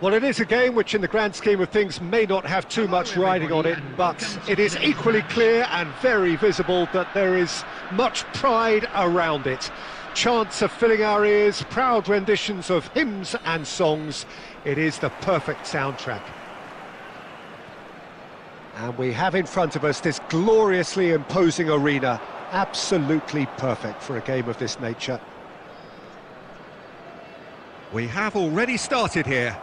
Well, it is a game which in the grand scheme of things may not have too much riding on it, but it is equally clear and very visible that there is much pride around it. Chants are filling our ears, proud renditions of hymns and songs. It is the perfect soundtrack. And we have in front of us this gloriously imposing arena, absolutely perfect for a game of this nature. We have already started here.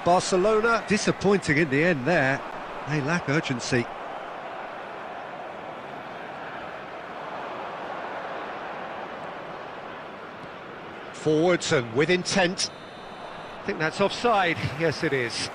Barcelona, Disappointing in the end there. They lack urgency. forwards and with intent. I think that's offside. Yes, it is.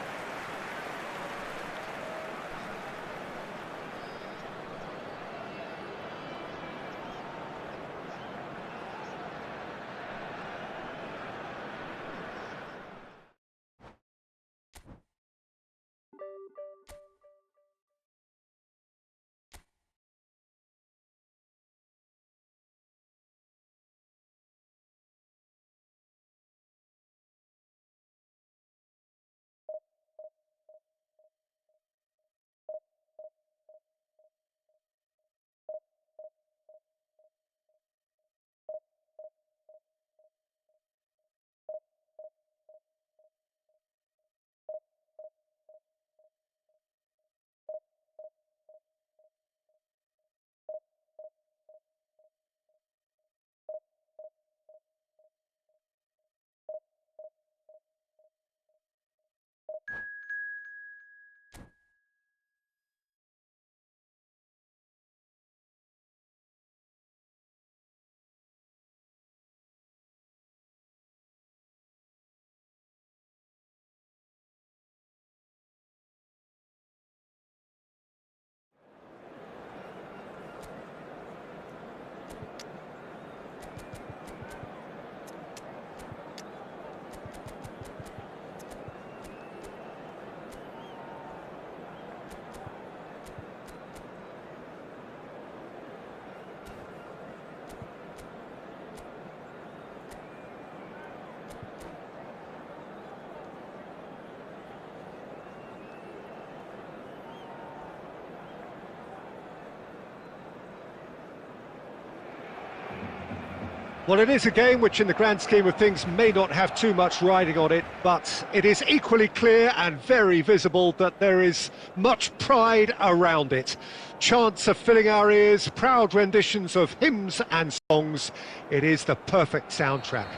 Well, it is a game which in the grand scheme of things may not have too much riding on it, but it is equally clear and very visible that there is much pride around it. Chants are filling our ears, proud renditions of hymns and songs. It is the perfect soundtrack.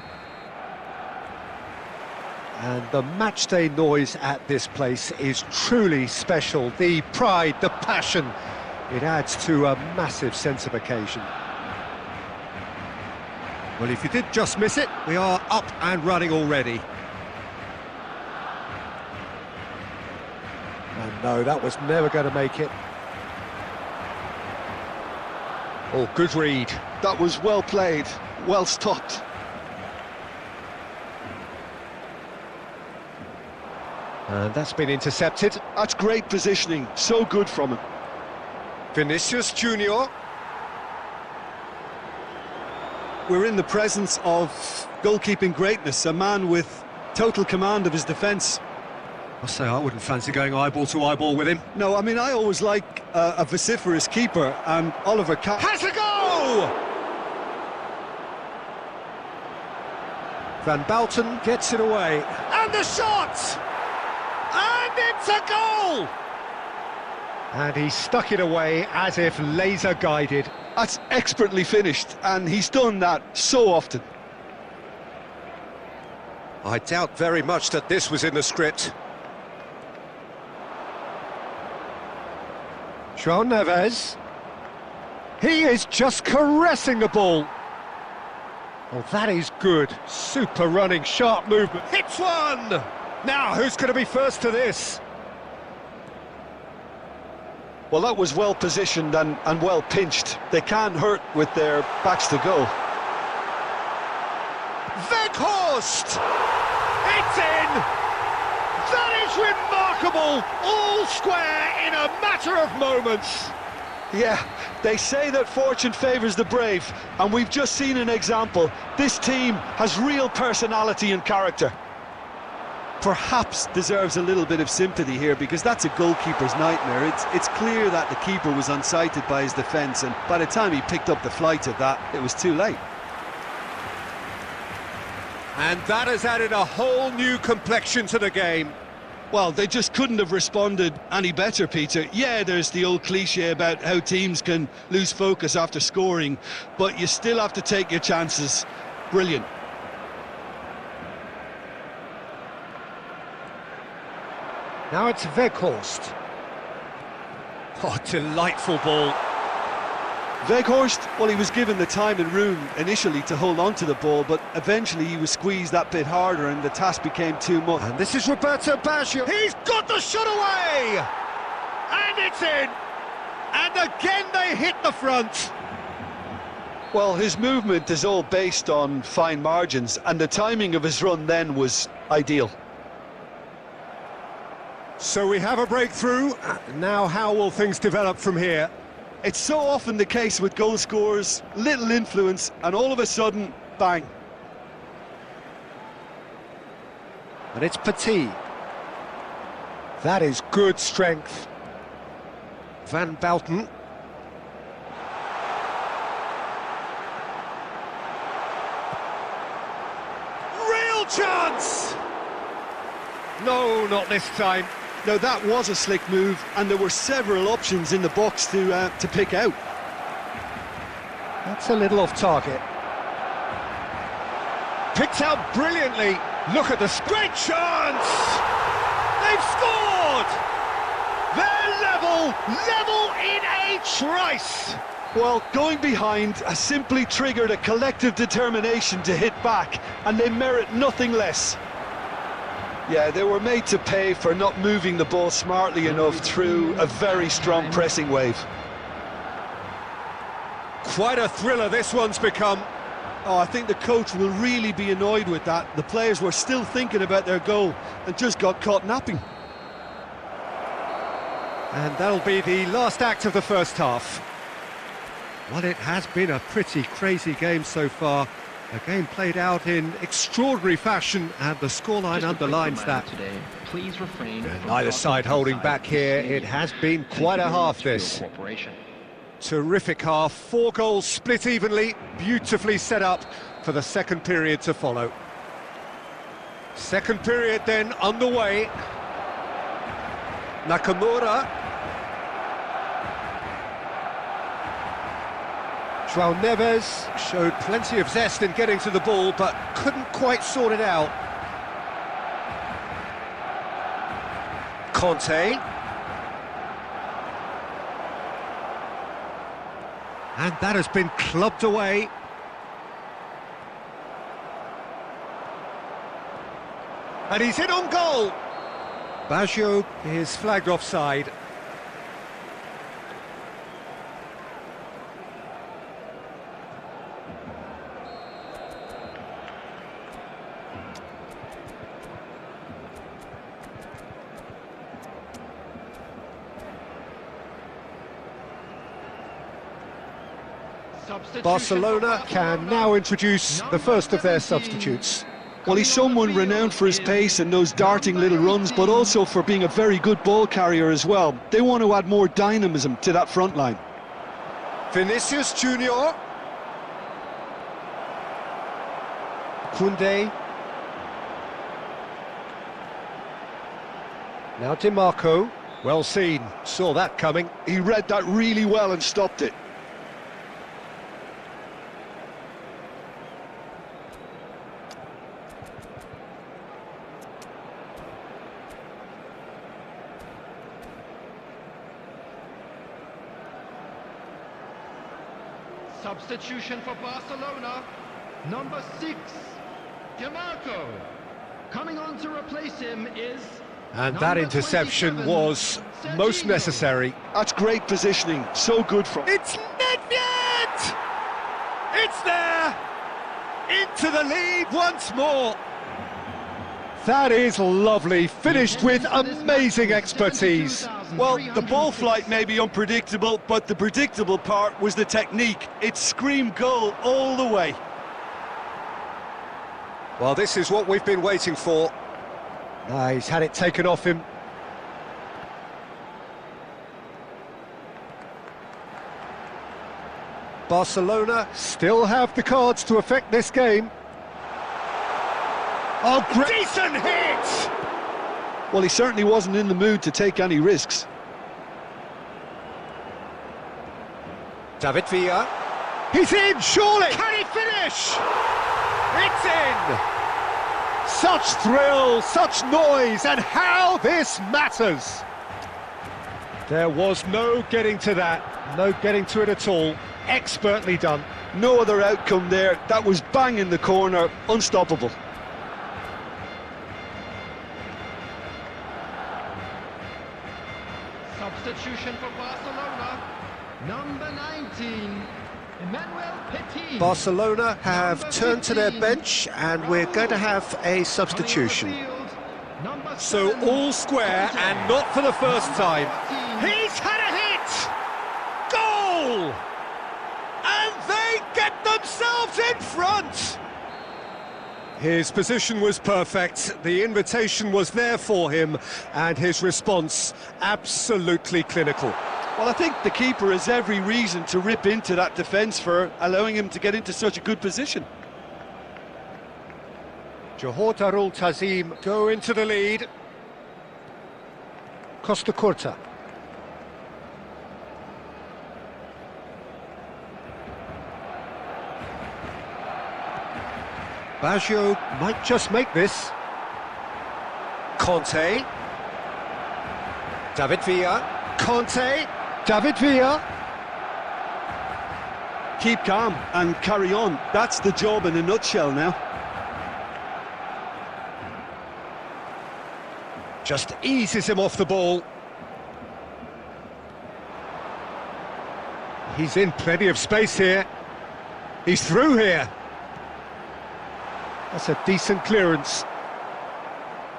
And the matchday noise at this place is truly special. The pride, the passion, it adds to a massive sense of occasion. Well, if you did just miss it, we are up and running already. And no, that was never going to make it. Oh, good read. That was well played, well stopped. And that's been intercepted. That's great positioning, so good from him. Vinicius Junior. We're in the presence of goalkeeping greatness, a man with total command of his defence. I say I wouldn't fancy going eyeball to eyeball with him. No, I mean, I always like a vociferous keeper, and Oliver Has a go! Van Bouten gets it away. And the shot! And it's a goal! And he stuck it away as if laser guided. That's expertly finished, and he's done that so often. I doubt very much that this was in the script. João Neves. He is just caressing the ball. Oh, that is good. Super running, sharp movement. Hits one! Now, who's going to be first to this? Well, that was well positioned and well pinched. They can't hurt with their backs to goal. Weghorst! It's in! That is remarkable! All square in a matter of moments. Yeah, they say that fortune favours the brave, and we've just seen an example. This team has real personality and character. perhaps deserves a little bit of sympathy here, because that's a goalkeeper's nightmare. It's clear that the keeper was unsighted by his defence, and by the time he picked up the flight of that, it was too late. And that has added a whole new complexion to the game. Well, they just couldn't have responded any better, Peter. Yeah, there's the old cliche about how teams can lose focus after scoring, but you still have to take your chances. Brilliant. Now it's Weghorst. Oh, delightful ball. Weghorst, well, he was given the time and room initially to hold on to the ball, but eventually he was squeezed that bit harder and the task became too much. And this is Roberto Baggio. He's got the shot away! And it's in! And again they hit the front. Well, his movement is all based on fine margins, and the timing of his run then was ideal. So we have a breakthrough. Now how will things develop from here? It's so often the case with goal scorers, little influence, and all of a sudden, bang. And it's Petit. That is good strength. Van Bouten. Real chance! No, not this time. Now that was a slick move, and there were several options in the box to pick out. That's a little off target. Picked out brilliantly. Look at this great chance! They've scored! They're level in a trice! Well, going behind has simply triggered a collective determination to hit back, and they merit nothing less. Yeah, they were made to pay for not moving the ball smartly enough through a very strong pressing wave. Quite a thriller this one's become. Oh, I think the coach will really be annoyed with that. The players were still thinking about their goal and just got caught napping. And that'll be the last act of the first half. Well, it has been a pretty crazy game so far. A game played out in extraordinary fashion, and the scoreline underlines that. Today, please refrain from Neither side holding back here. It has been quite a half, this. Terrific half. 4 goals split evenly, beautifully set up for the second period to follow. Second period then underway. Nakamura. João Neves showed plenty of zest in getting to the ball, but couldn't quite sort it out. Conte. And that has been clubbed away. And he's hit on goal. Baggio is flagged offside. Barcelona can now introduce the first of their substitutes. Well, he's someone renowned for his pace and those darting little runs, but also for being a very good ball carrier as well. They want to add more dynamism to that front line. Vinicius Junior. Koundé. Now DiMarco. Well seen, saw that coming. He read that really well and stopped it. Substitution for Barcelona. Number 6, DiMarco. Coming on to replace him is... And that interception was most necessary. That's great positioning, so good from... It's Nedved! It's there! Into the lead once more. That is lovely, finished with amazing expertise. Well, the ball flight may be unpredictable, but the predictable part was the technique. It screamed goal all the way. Well, this is what we've been waiting for. He's had it taken off him. Barcelona still have the cards to affect this game. Oh, great! Decent hit! Well, he certainly wasn't in the mood to take any risks. David Villa. He's in, surely! Can he finish? It's in! Such thrill, such noise, and how this matters! There was no getting to that, no getting to it at all. Expertly done. No other outcome there. That was bang in the corner, unstoppable. Substitution for Barcelona. Number 19, Emmanuel Petit. Barcelona have turned to their bench and we're going to have a substitution. So all square and not for the first time. He's had a hit! Goal! And they get themselves in front! His position was perfect, the invitation was there for him, and his response absolutely clinical. Well, I think the keeper has every reason to rip into that defence for allowing him to get into such a good position. Johor Darul Tazim go into the lead. Costa Curta. Baggio might just make this. Conte. David Villa. Conte. David Villa. Keep calm and carry on. That's the job in a nutshell now. Just eases him off the ball. He's in plenty of space here. He's through here. That's a decent clearance.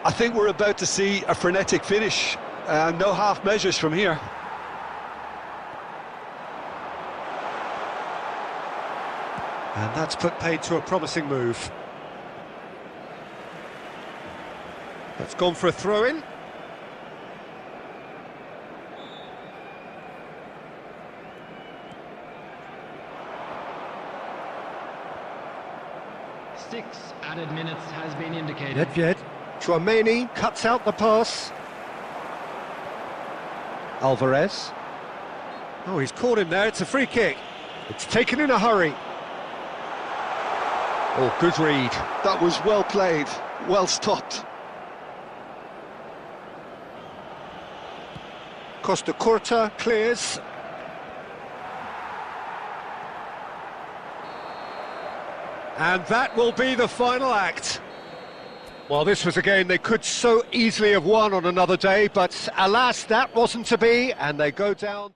I think we're about to see a frenetic finish. No half measures from here. And that's put paid to a promising move. That's gone for a throw-in. Six added minutes has been indicated. Nedved. Chouameni cuts out the pass. Alvarez. Oh, he's caught him there. It's a free kick. It's taken in a hurry. Oh, good read. That was well played, well stopped. Costa Curta clears. And that will be the final act. Well, this was a game they could so easily have won on another day, but alas, that wasn't to be, and they go down.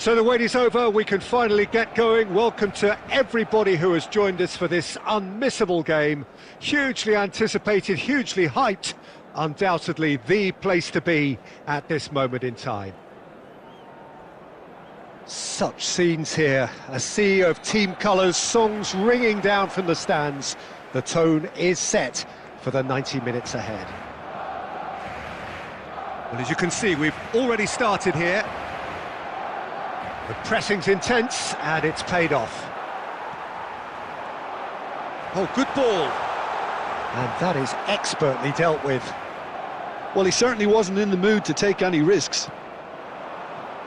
So the wait is over, we can finally get going. Welcome to everybody who has joined us for this unmissable game. Hugely anticipated, hugely hyped, undoubtedly the place to be at this moment in time. Such scenes here, a sea of team colours, songs ringing down from the stands. The tone is set for the 90 minutes ahead. Well, as you can see, we've already started here. The pressing's intense, and it's paid off. Oh, good ball. And that is expertly dealt with. Well, he certainly wasn't in the mood to take any risks.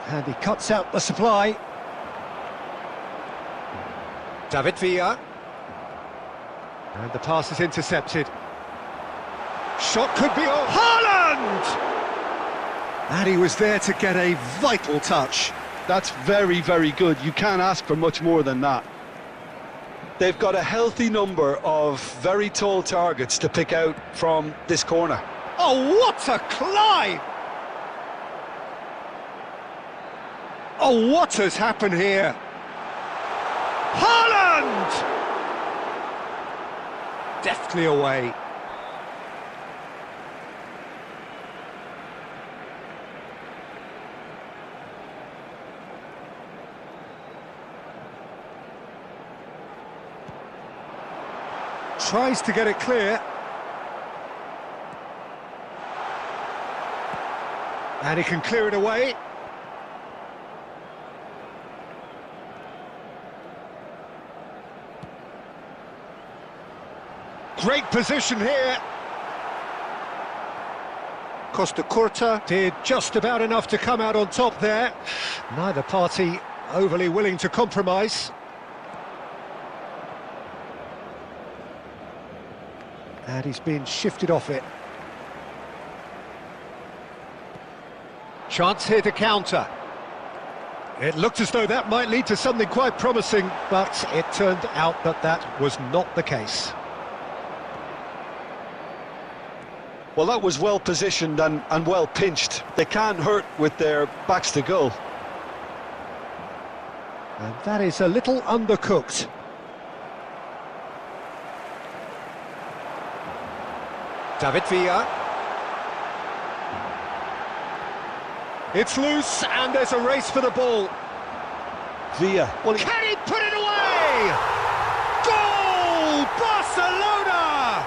And he cuts out the supply. David Villa. And the pass is intercepted. Shot could be on. Haaland! And he was there to get a vital touch. That's very, very good. You can't ask for much more than that. They've got a healthy number of very tall targets to pick out from this corner. Oh, what a climb! Oh, what has happened here? Haaland! Deftly away. Tries to get it clear. And he can clear it away. Great position here. Costa Curta did just about enough to come out on top there. Neither party overly willing to compromise. And he's been shifted off it. Chance here to counter. It looked as though that might lead to something quite promising, but it turned out that that was not the case. Well, that was well positioned and well pinched. They can't hurt with their backs to goal. And that is a little undercooked. David Villa. It's loose, and there's a race for the ball. Villa. Well, can he put it away? Goal! Barcelona!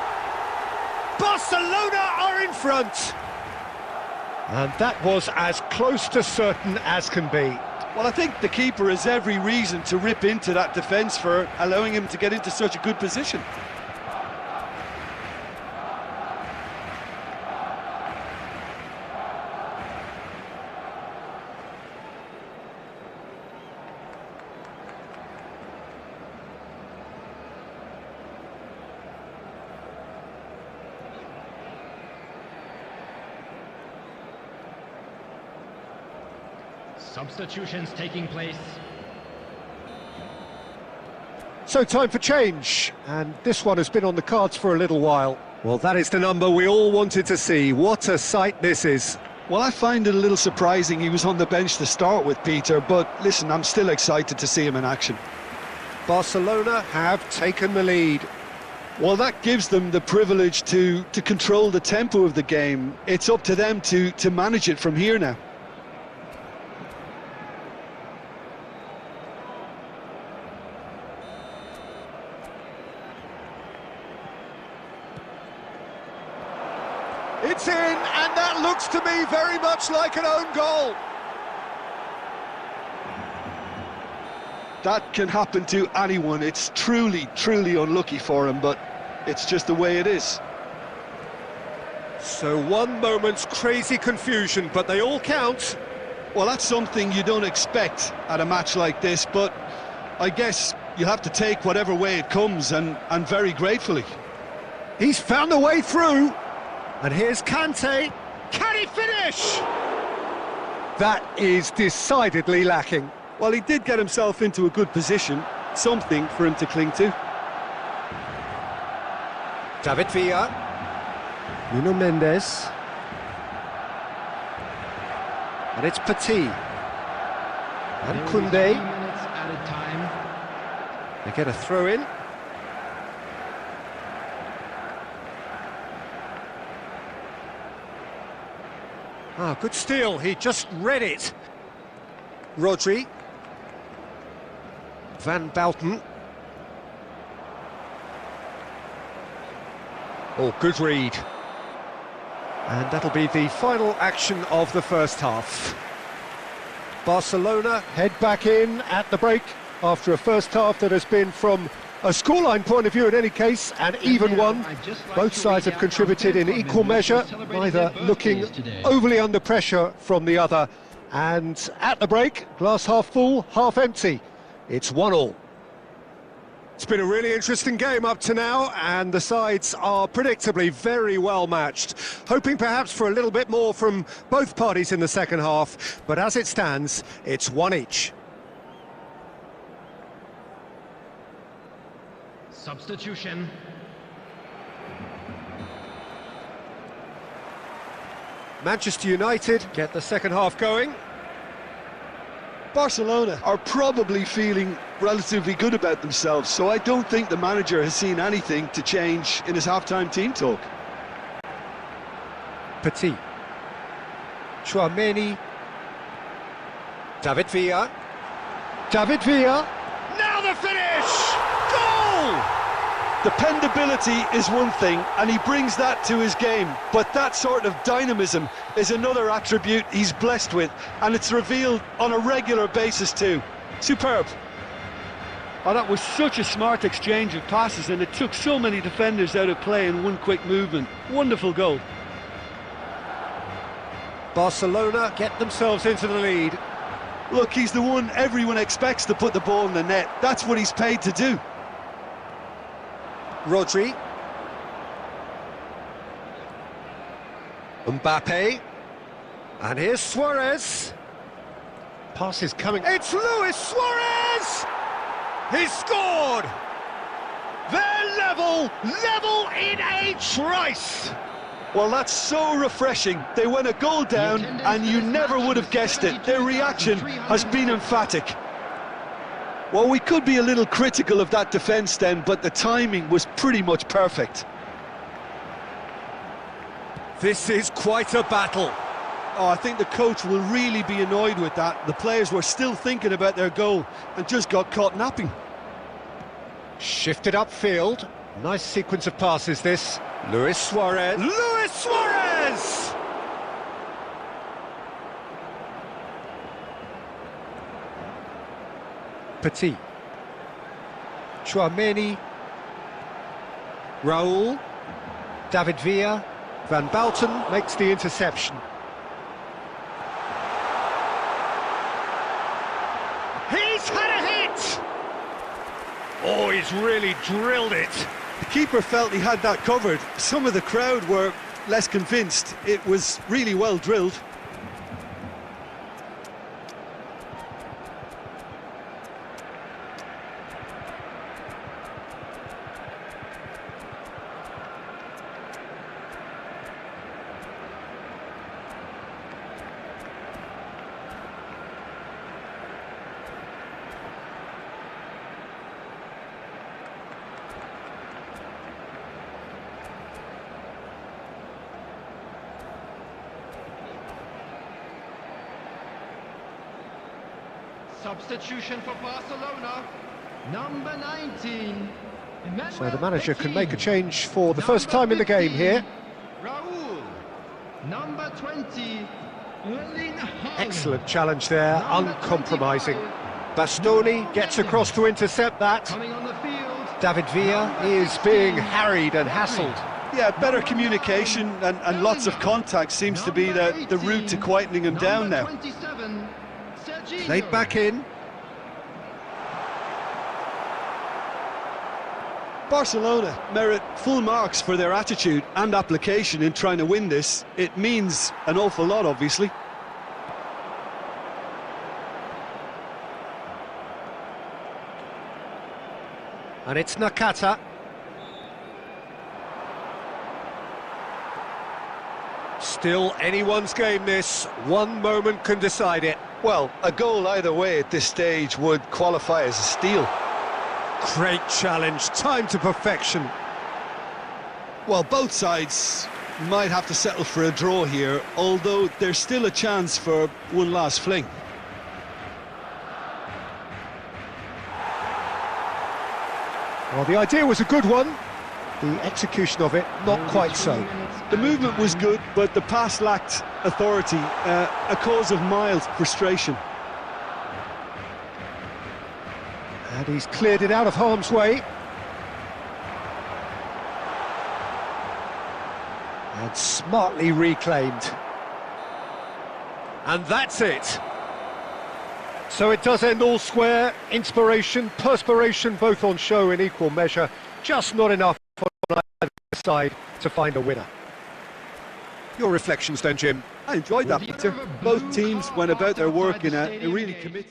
Barcelona are in front. And that was as close to certain as can be. well, I think the keeper has every reason to rip into that defence for allowing him to get into such a good position. Substitutions taking place. So time for change, and this one has been on the cards for a little while. Well, that is the number we all wanted to see. What a sight this is. Well, I find it a little surprising he was on the bench to start with, Peter, but listen, I'm still excited to see him in action. Barcelona have taken the lead. Well, that gives them the privilege to control the tempo of the game. It's up to them to manage it from here now. It's in, and that looks to me very much like an own goal. That can happen to anyone. It's truly, truly unlucky for him, but it's just the way it is. So one moment's crazy confusion, but they all count. Well, that's something you don't expect at a match like this, but I guess you have to take whatever way it comes, and very gratefully. He's found a way through. And here's Kante. Can he finish? That is decidedly lacking. Well, he did get himself into a good position, something for him to cling to. David Villa. Nuno Mendes. And it's Petit. And Koundé. Minutes at a time. They get a throw in. Ah, good steal. He just read it. Rodri. Van Bouten. Oh, good read. And that'll be the final action of the first half. Barcelona head back in at the break after a first half that has been, from a scoreline point of view in any case, an even one. Both sides have contributed in equal measure, neither looking overly under pressure from the other. And at the break, glass half full, half empty. It's 1-1. It's been a really interesting game up to now, and the sides are predictably very well matched. Hoping perhaps for a little bit more from both parties in the second half, but as it stands, it's one each. Substitution. Manchester United get the second half going. Barcelona are probably feeling relatively good about themselves, so I don't think the manager has seen anything to change in his half-time team talk. Petit. Chouameni. David Villa. David Villa. Now the finish! Goal! Dependability is one thing, and he brings that to his game, but that sort of dynamism is another attribute he's blessed with, and it's revealed on a regular basis too. Superb. Oh, that was such a smart exchange of passes, and it took so many defenders out of play in one quick movement. Wonderful goal. Barcelona get themselves into the lead. Look, he's the one everyone expects to put the ball in the net. That's what he's paid to do. Rodri. Mbappe. And here's Suarez. Pass is coming. It's Luis Suarez! He scored! They're level in a trice! Well, that's so refreshing. They went a goal down, and you never would have guessed it. Their reaction has been emphatic. Well, we could be a little critical of that defence then, but the timing was pretty much perfect. This is quite a battle. Oh, I think the coach will really be annoyed with that. The players were still thinking about their goal and just got caught napping. Shifted upfield. Nice sequence of passes, this. Luis Suarez. Luis Suarez! Petit. Chouameni. Raul. David Villa. Van Bouten makes the interception. He's had a hit! Oh, he's really drilled it. The keeper felt he had that covered. Some of the crowd were less convinced. It was really well drilled. Substitution for Barcelona, number 19. So the manager can make a change for the first time in the game here. Raul, number 20. Erling Haaland. Excellent challenge there, Number uncompromising. 25, Bastoni gets across to intercept that. Coming on the field. David Villa is being harried and hassled. Yeah, better communication and lots of contact seems to be the route to quietening him down now. 27, Serginho. Played back in. Barcelona merit full marks for their attitude and application in trying to win this. It means an awful lot, obviously. And it's Nakata. Still anyone's game this. One moment can decide it. Well, a goal either way at this stage would qualify as a steal. Great challenge, time to perfection. Well, both sides might have to settle for a draw here, although there's still a chance for one last fling. Well, the idea was a good one. The execution of it, not quite so. The movement was good, but the pass lacked authority, a cause of mild frustration. And he's cleared it out of harm's way. And smartly reclaimed. And that's it. So it does end all square. Inspiration, perspiration, both on show in equal measure. Just not enough on either side to find a winner. Your reflections then, Jim? I enjoyed that, Peter. Both teams went about their work in a really committed...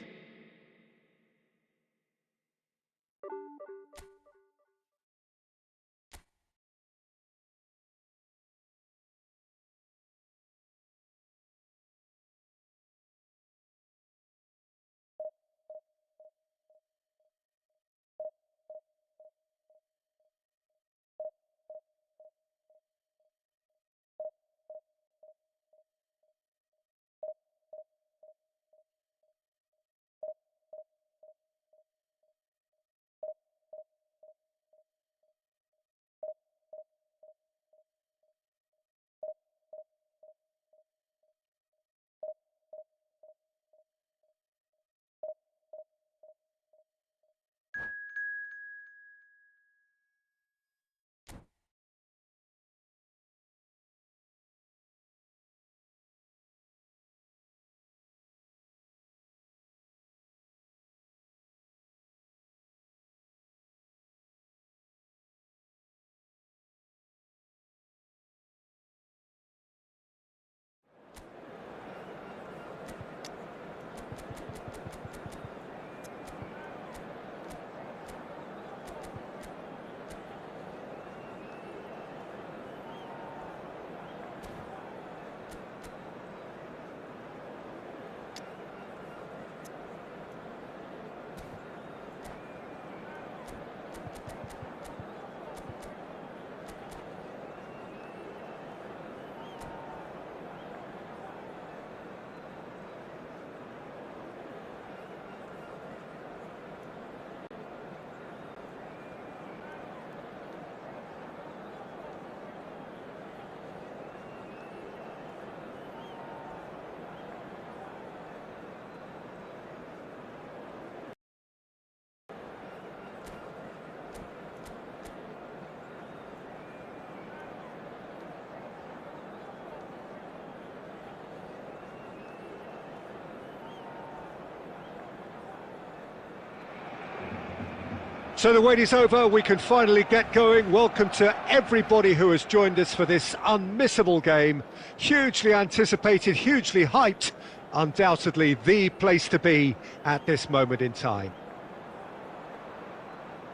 So the wait is over, we can finally get going. Welcome to everybody who has joined us for this unmissable game. Hugely anticipated, hugely hyped, undoubtedly the place to be at this moment in time.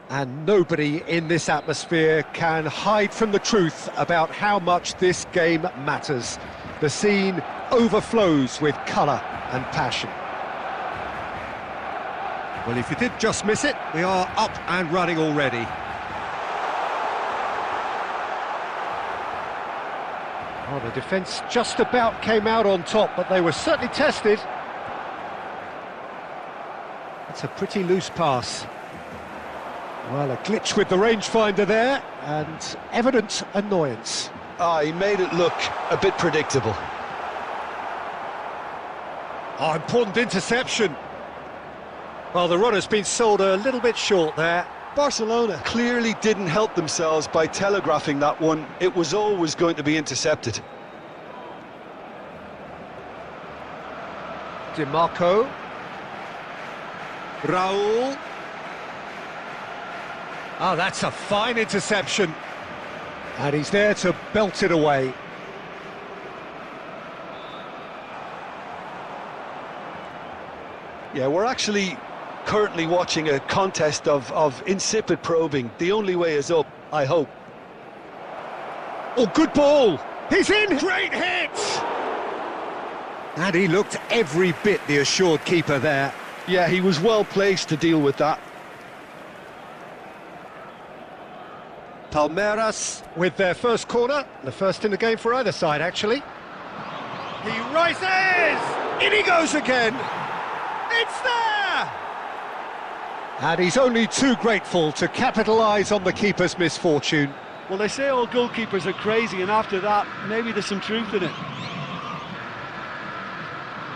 And nobody in this atmosphere can hide from the truth about how much this game matters. The scene overflows with colour and passion. Well, if you did just miss it, we are up and running already. Oh, the defence just about came out on top, but they were certainly tested. It's a pretty loose pass. Well, a glitch with the rangefinder there, and evident annoyance. He made it look a bit predictable. Oh, important interception. Well, the run has been sold a little bit short there. Barcelona clearly didn't help themselves by telegraphing that one. It was always going to be intercepted. DiMarco. Raul. Oh, that's a fine interception. And he's there to belt it away. Yeah, we're actually currently watching a contest of insipid probing. The only way is up, I hope. Oh, good ball! He's in! Great hit! And he looked every bit the assured keeper there. Yeah, he was well placed to deal with that. Palmeiras with their first corner, the first in the game for either side, actually. He rises! In he goes again! It's there! And he's only too grateful to capitalise on the keeper's misfortune. Well, they say all goalkeepers are crazy, and after that, maybe there's some truth in it.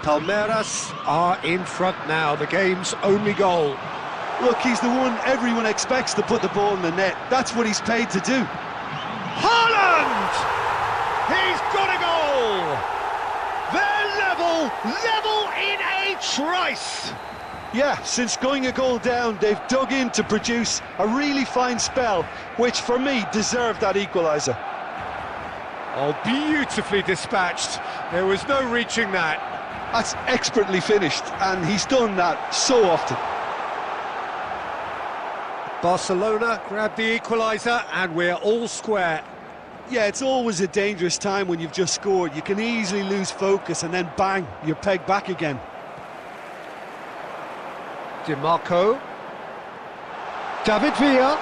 Palmeiras are in front now, the game's only goal. Look, he's the one everyone expects to put the ball in the net. That's what he's paid to do. Haaland! He's got a goal! They're level in a trice! Yeah, since going a goal down, they've dug in to produce a really fine spell, which for me deserved that equaliser. Oh, beautifully dispatched. There was no reaching that. That's expertly finished, and he's done that so often. Barcelona grabbed the equaliser, and we're all square. Yeah, it's always a dangerous time when you've just scored. You can easily lose focus, and then bang, you're pegged back again. DiMarco. David Villa.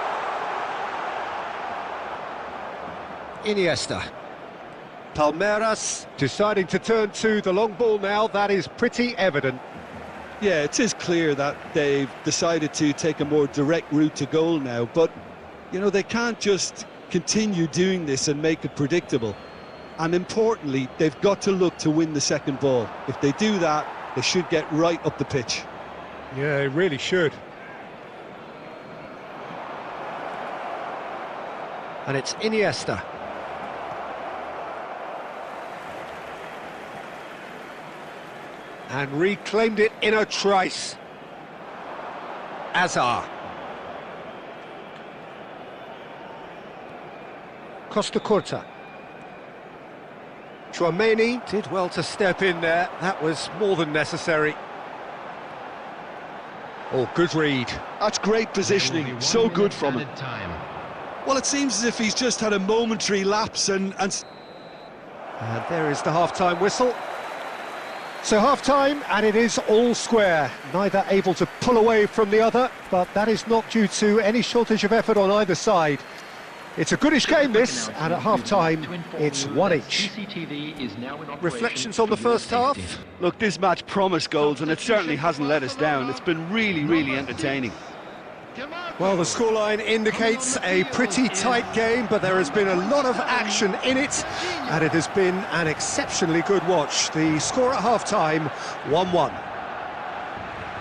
Iniesta. Palmeiras deciding to turn to the long ball now. That is pretty evident. Yeah, it is clear that they've decided to take a more direct route to goal now, but, you know, they can't just continue doing this and make it predictable. And importantly, they've got to look to win the second ball. If they do that, they should get right up the pitch. Yeah, they really should. And it's Iniesta. And reclaimed it in a trice. Azar. Costa Curta. Chouameni did well to step in there. That was more than necessary. Oh, good read. That's great positioning, so good from him. Well, it seems as if he's just had a momentary lapse and there is the half-time whistle. So half-time, and it is all square. Neither able to pull away from the other, but that is not due to any shortage of effort on either side. It's a goodish game, this, and at half-time, it's one each. Reflections on the first half? Look, this match promised goals, and it certainly hasn't let us down. It's been really, really entertaining. Well, the scoreline indicates a pretty tight game, but there has been a lot of action in it, and it has been an exceptionally good watch. The score at half-time, 1-1.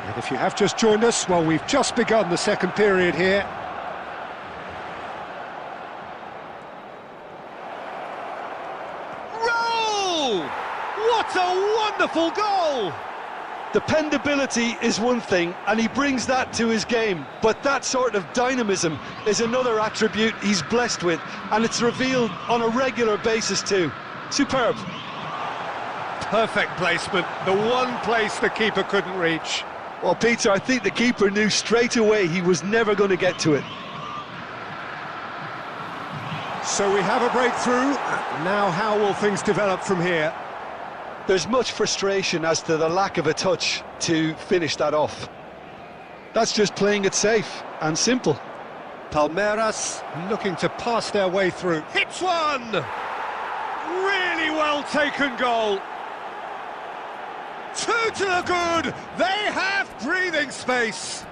And if you have just joined us, well, we've just begun the second period here. Roll! What a wonderful goal! dependability is one thing, and he brings that to his game, but that sort of dynamism is another attribute he's blessed with, and it's revealed on a regular basis too. Superb. Perfect placement, the one place the keeper couldn't reach. Well, Peter, I think the keeper knew straight away he was never going to get to it. So we have a breakthrough. Now how will things develop from here? There's much frustration as to the lack of a touch to finish that off. That's just playing it safe and simple. Palmeiras looking to pass their way through. Hits one! Really well taken goal. Two to the good. They have breathing space.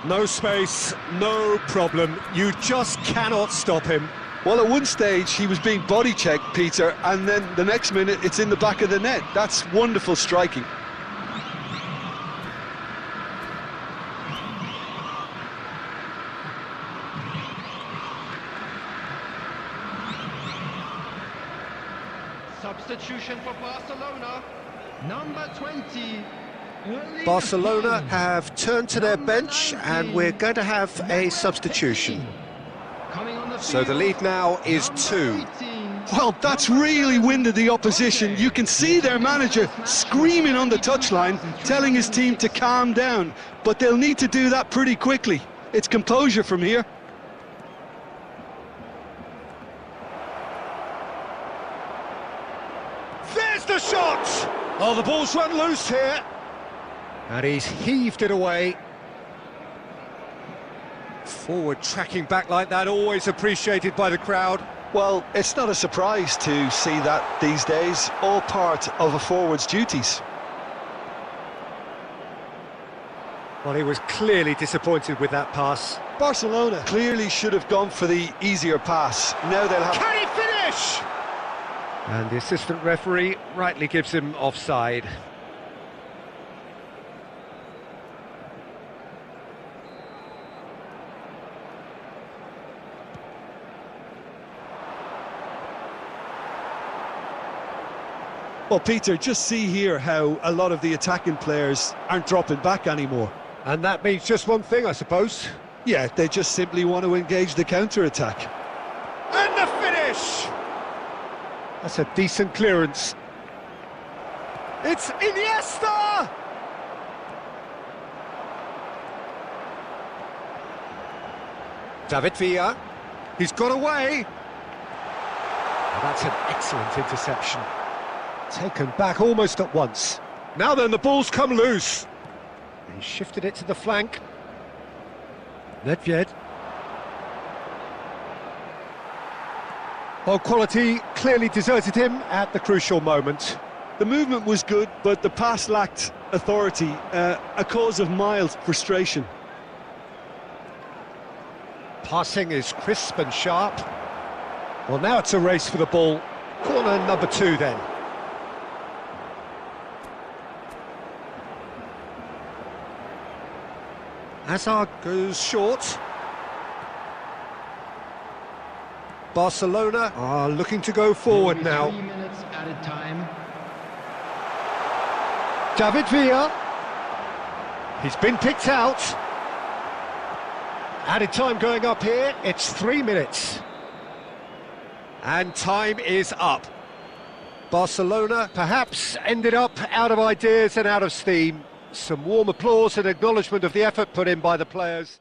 No space, no problem. You just cannot stop him. Well, at one stage he was being body checked, Peter, and then the next minute it's in the back of the net. That's wonderful striking. substitution for Barcelona. Number 20. Barcelona have turned to their bench and we're going to have a substitution. So the lead now is 2. Well, that's really winded the opposition. You can see their manager screaming on the touchline, telling his team to calm down. But they'll need to do that pretty quickly. It's composure from here. There's the shot! Oh, the ball's run loose here. And he's heaved it away. Forward tracking back like that, always appreciated by the crowd. Well, it's not a surprise to see that these days, all part of a forward's duties. Well, he was clearly disappointed with that pass. Barcelona clearly should have gone for the easier pass. Now they'll have... Can he finish? And the assistant referee rightly gives him offside. Well, Peter, just see here how a lot of the attacking players aren't dropping back anymore. And that means just one thing, I suppose. Yeah, they just simply want to engage the counter-attack. And the finish! That's a decent clearance. It's Iniesta! David Villa. He's got away. Oh, that's an excellent interception. Taken back almost at once. Now then, the ball's come loose. He shifted it to the flank. Nedved. Well, quality clearly deserted him at the crucial moment. The movement was good, but the pass lacked authority, a cause of mild frustration. Passing is crisp and sharp. Well, now it's a race for the ball. Corner number 2 then. Hazard goes short. Barcelona are looking to go forward now. 3 minutes added time. David Villa. He's been picked out. Added time going up here. It's 3 minutes. And time is up. Barcelona perhaps ended up out of ideas and out of steam. Some warm applause and acknowledgement of the effort put in by the players.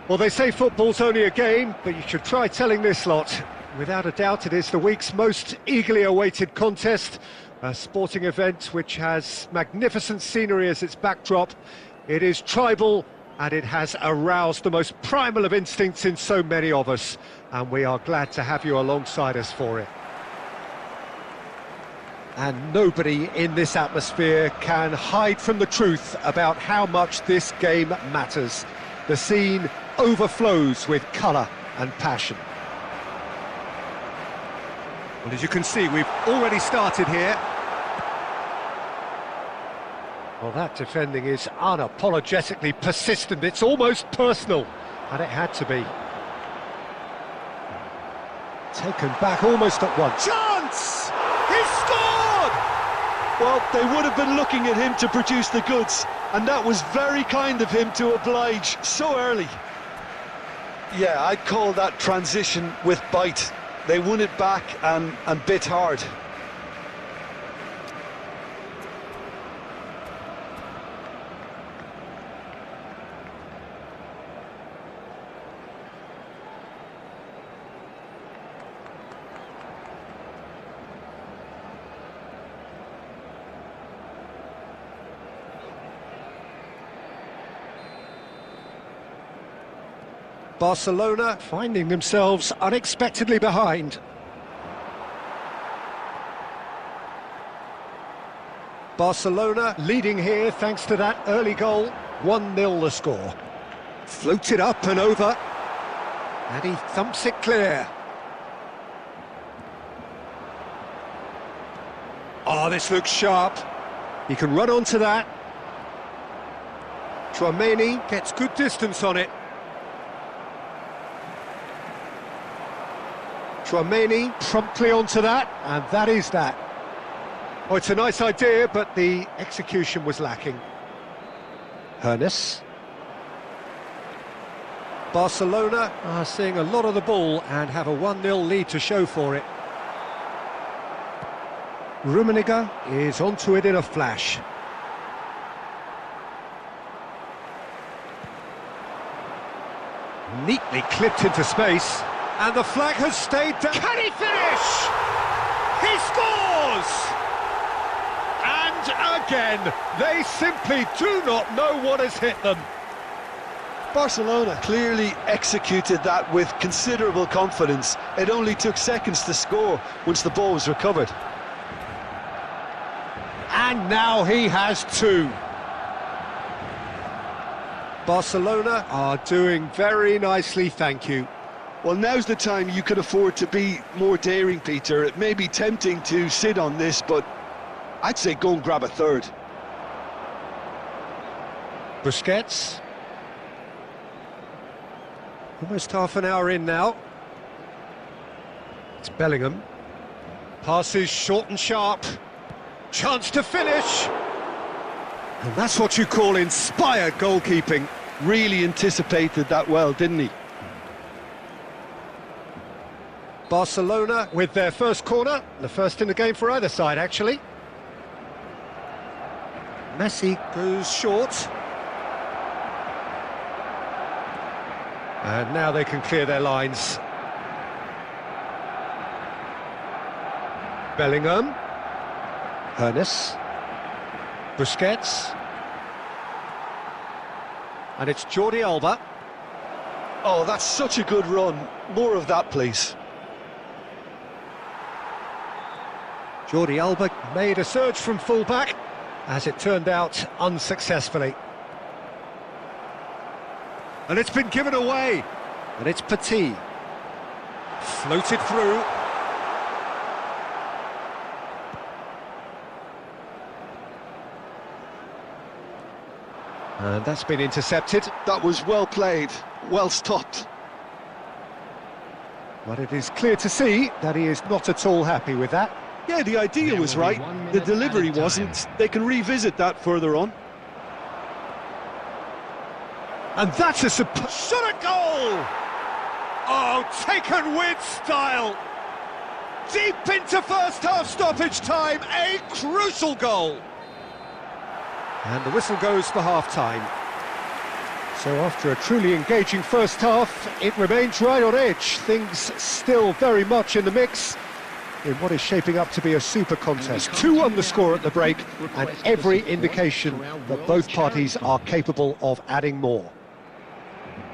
Well, they say football's only a game, but you should try telling this lot. Without a doubt, it is the week's most eagerly awaited contest, a sporting event which has magnificent scenery as its backdrop. It is tribal, and it has aroused the most primal of instincts in so many of us, and we are glad to have you alongside us for it. And nobody in this atmosphere can hide from the truth about how much this game matters. The scene overflows with colour and passion. Well, as you can see, we've already started here. Well, that defending is unapologetically persistent. It's almost personal, and it had to be. Taken back almost at once. Chance! He scored! Well, they would have been looking at him to produce the goods, and that was very kind of him to oblige so early. Yeah, I'd call that transition with bite. They won it back and bit hard. Barcelona finding themselves unexpectedly behind. Barcelona leading here thanks to that early goal. 1-0 the score. Floated up and over. And he thumps it clear. Oh, this looks sharp. He can run onto that. Tchouaméni gets good distance on it. Tchouaméni promptly onto that, and that is that. Oh, it's a nice idea, but the execution was lacking. Hernes. Barcelona are seeing a lot of the ball and have a 1-0 lead to show for it. Rummenigge is onto it in a flash. Neatly clipped into space. And the flag has stayed down. Can he finish? He scores! And again, they simply do not know what has hit them. Barcelona clearly executed that with considerable confidence. It only took seconds to score once the ball was recovered. And now he has two. Barcelona are doing very nicely, thank you. Well, now's the time you could afford to be more daring, Peter. It may be tempting to sit on this, but I'd say go and grab a third. Busquets. Almost half an hour in now. It's Bellingham. Passes short and sharp. Chance to finish. And that's what you call inspired goalkeeping. Really anticipated that well, didn't he? Barcelona with their first corner, the first in the game for either side, actually. Messi goes short. And now they can clear their lines. Bellingham. Hernes. Busquets. And it's Jordi Alba. Oh, that's such a good run. More of that, please. Jordi Alba made a surge from full-back, as it turned out unsuccessfully. And it's been given away, and it's Petit. Floated through. And that's been intercepted. That was well played, well stopped. But it is clear to see that he is not at all happy with that. Yeah, the idea was right, the delivery wasn't. They can revisit that further on. And that's a shot at goal! Oh, taken with style! Deep into first half stoppage time, a crucial goal! And the whistle goes for half-time. So after a truly engaging first half, it remains right on edge. Things still very much in the mix in what is shaping up to be a super contest. 2-1 the score at the break, and every indication that both parties are capable of adding more.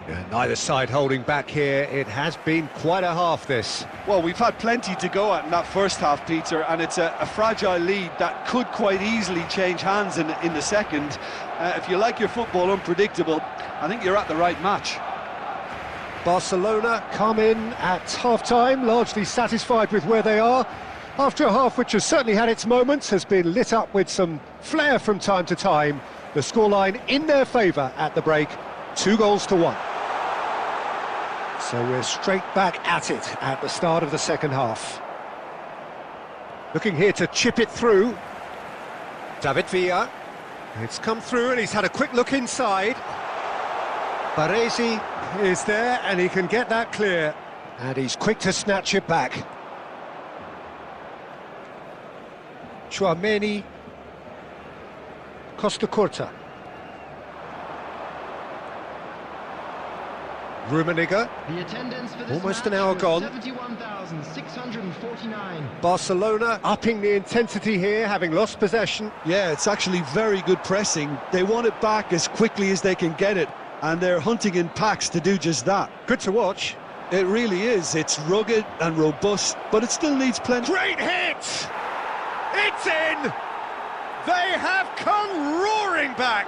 Yeah, neither side holding back here. It has been quite a half, this. Well, we've had plenty to go at in that first half, Peter, and it's a fragile lead that could quite easily change hands in the second. If you like your football unpredictable, I think you're at the right match. Barcelona come in at half-time, largely satisfied with where they are. After a half which has certainly had its moments, has been lit up with some flair from time to time. The scoreline in their favour at the break, 2-1. So we're straight back at it at the start of the second half. Looking here to chip it through. David Villa. It's come through and he's had a quick look inside. Baresi is there and he can get that clear. And he's quick to snatch it back. Chouameni. Costa Curta. Rummenigge. The attendance for this Almost an match hour was gone. 71,649. Barcelona upping the intensity here, having lost possession. Yeah, it's actually very good pressing. They want it back as quickly as they can get it, and they're hunting in packs to do just that. Good to watch. It really is. It's rugged and robust, but it still needs plenty. Great hit! It's in! They have come roaring back!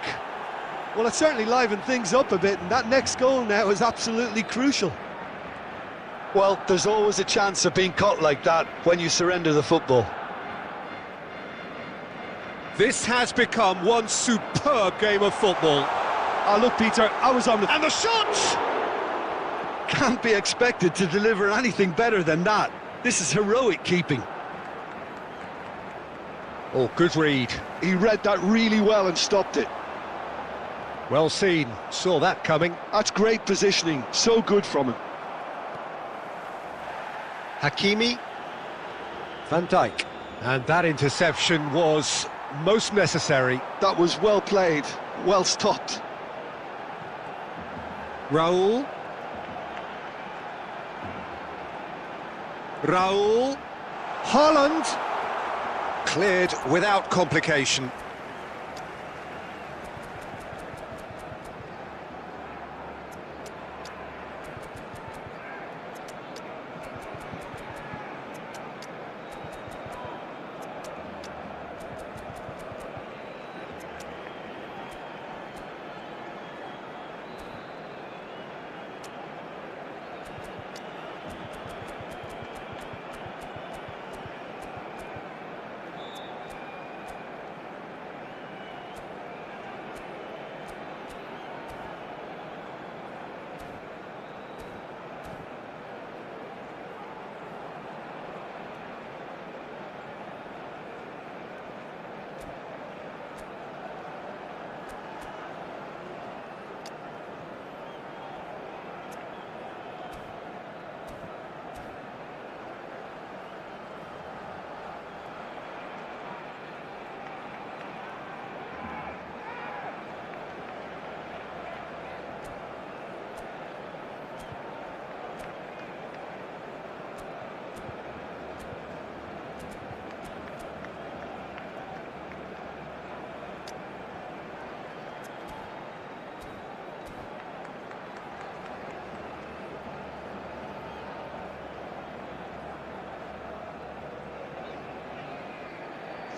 Well, it certainly livened things up a bit, and that next goal now is absolutely crucial. Well, there's always a chance of being caught like that when you surrender the football. This has become one superb game of football. Oh, look, Peter, I was on the... And the shot! Can't be expected to deliver anything better than that. This is heroic keeping. Oh, good read. He read that really well and stopped it. Well seen. Saw that coming. That's great positioning. So good from him. Hakimi. Van Dijk. And that interception was most necessary. That was well played, well stopped. Raul. Haaland. Cleared without complication.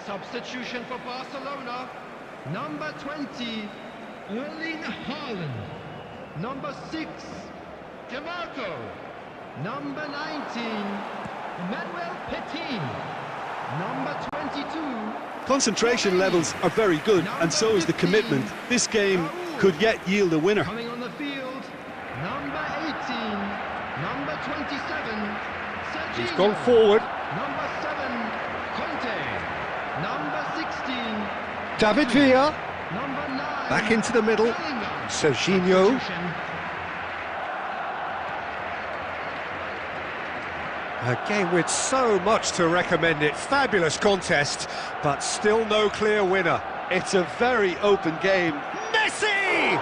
Substitution for Barcelona. Number 20, Erling Haaland. Number 6, DeMarco. Number 19, Emmanuel Petit. Number 22. Concentration levels are very good, and so is the commitment. This game could yet yield a winner. Coming on the field, number 18, number 27, Serginho. He's gone forward. Number 7, Conte. Number 16, David Villa. number 9. Back into the middle. Bellingham. Serginho. Substitution. A game with so much to recommend it. Fabulous contest, but still no clear winner. It's a very open game. Messi!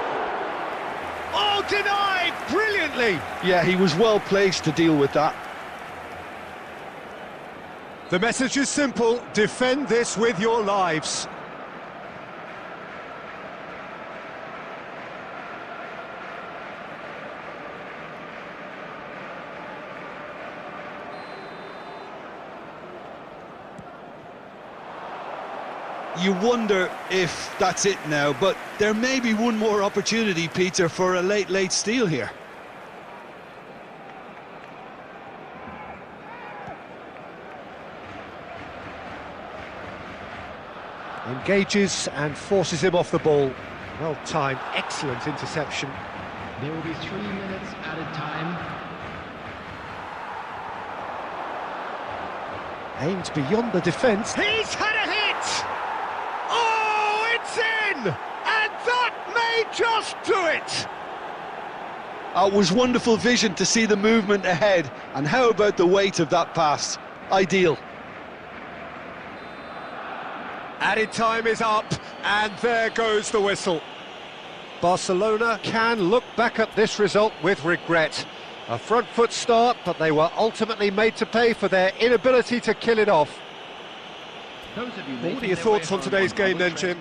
Oh, denied brilliantly. Yeah, he was well placed to deal with that. The message is simple: defend this with your lives. You wonder if that's it now, but there may be one more opportunity, Peter, for a late steal here. Engages and forces him off the ball. Well timed, excellent interception. There will be 3 minutes added time. Aimed beyond the defence. He's had a hit! Oh, it's in! And that may just do it! It was wonderful vision to see the movement ahead. And how about the weight of that pass? Ideal. Added time is up, and there goes the whistle. Barcelona can look back at this result with regret. A front foot start, but they were ultimately made to pay for their inability to kill it off. What are your thoughts on today's game then, Jim?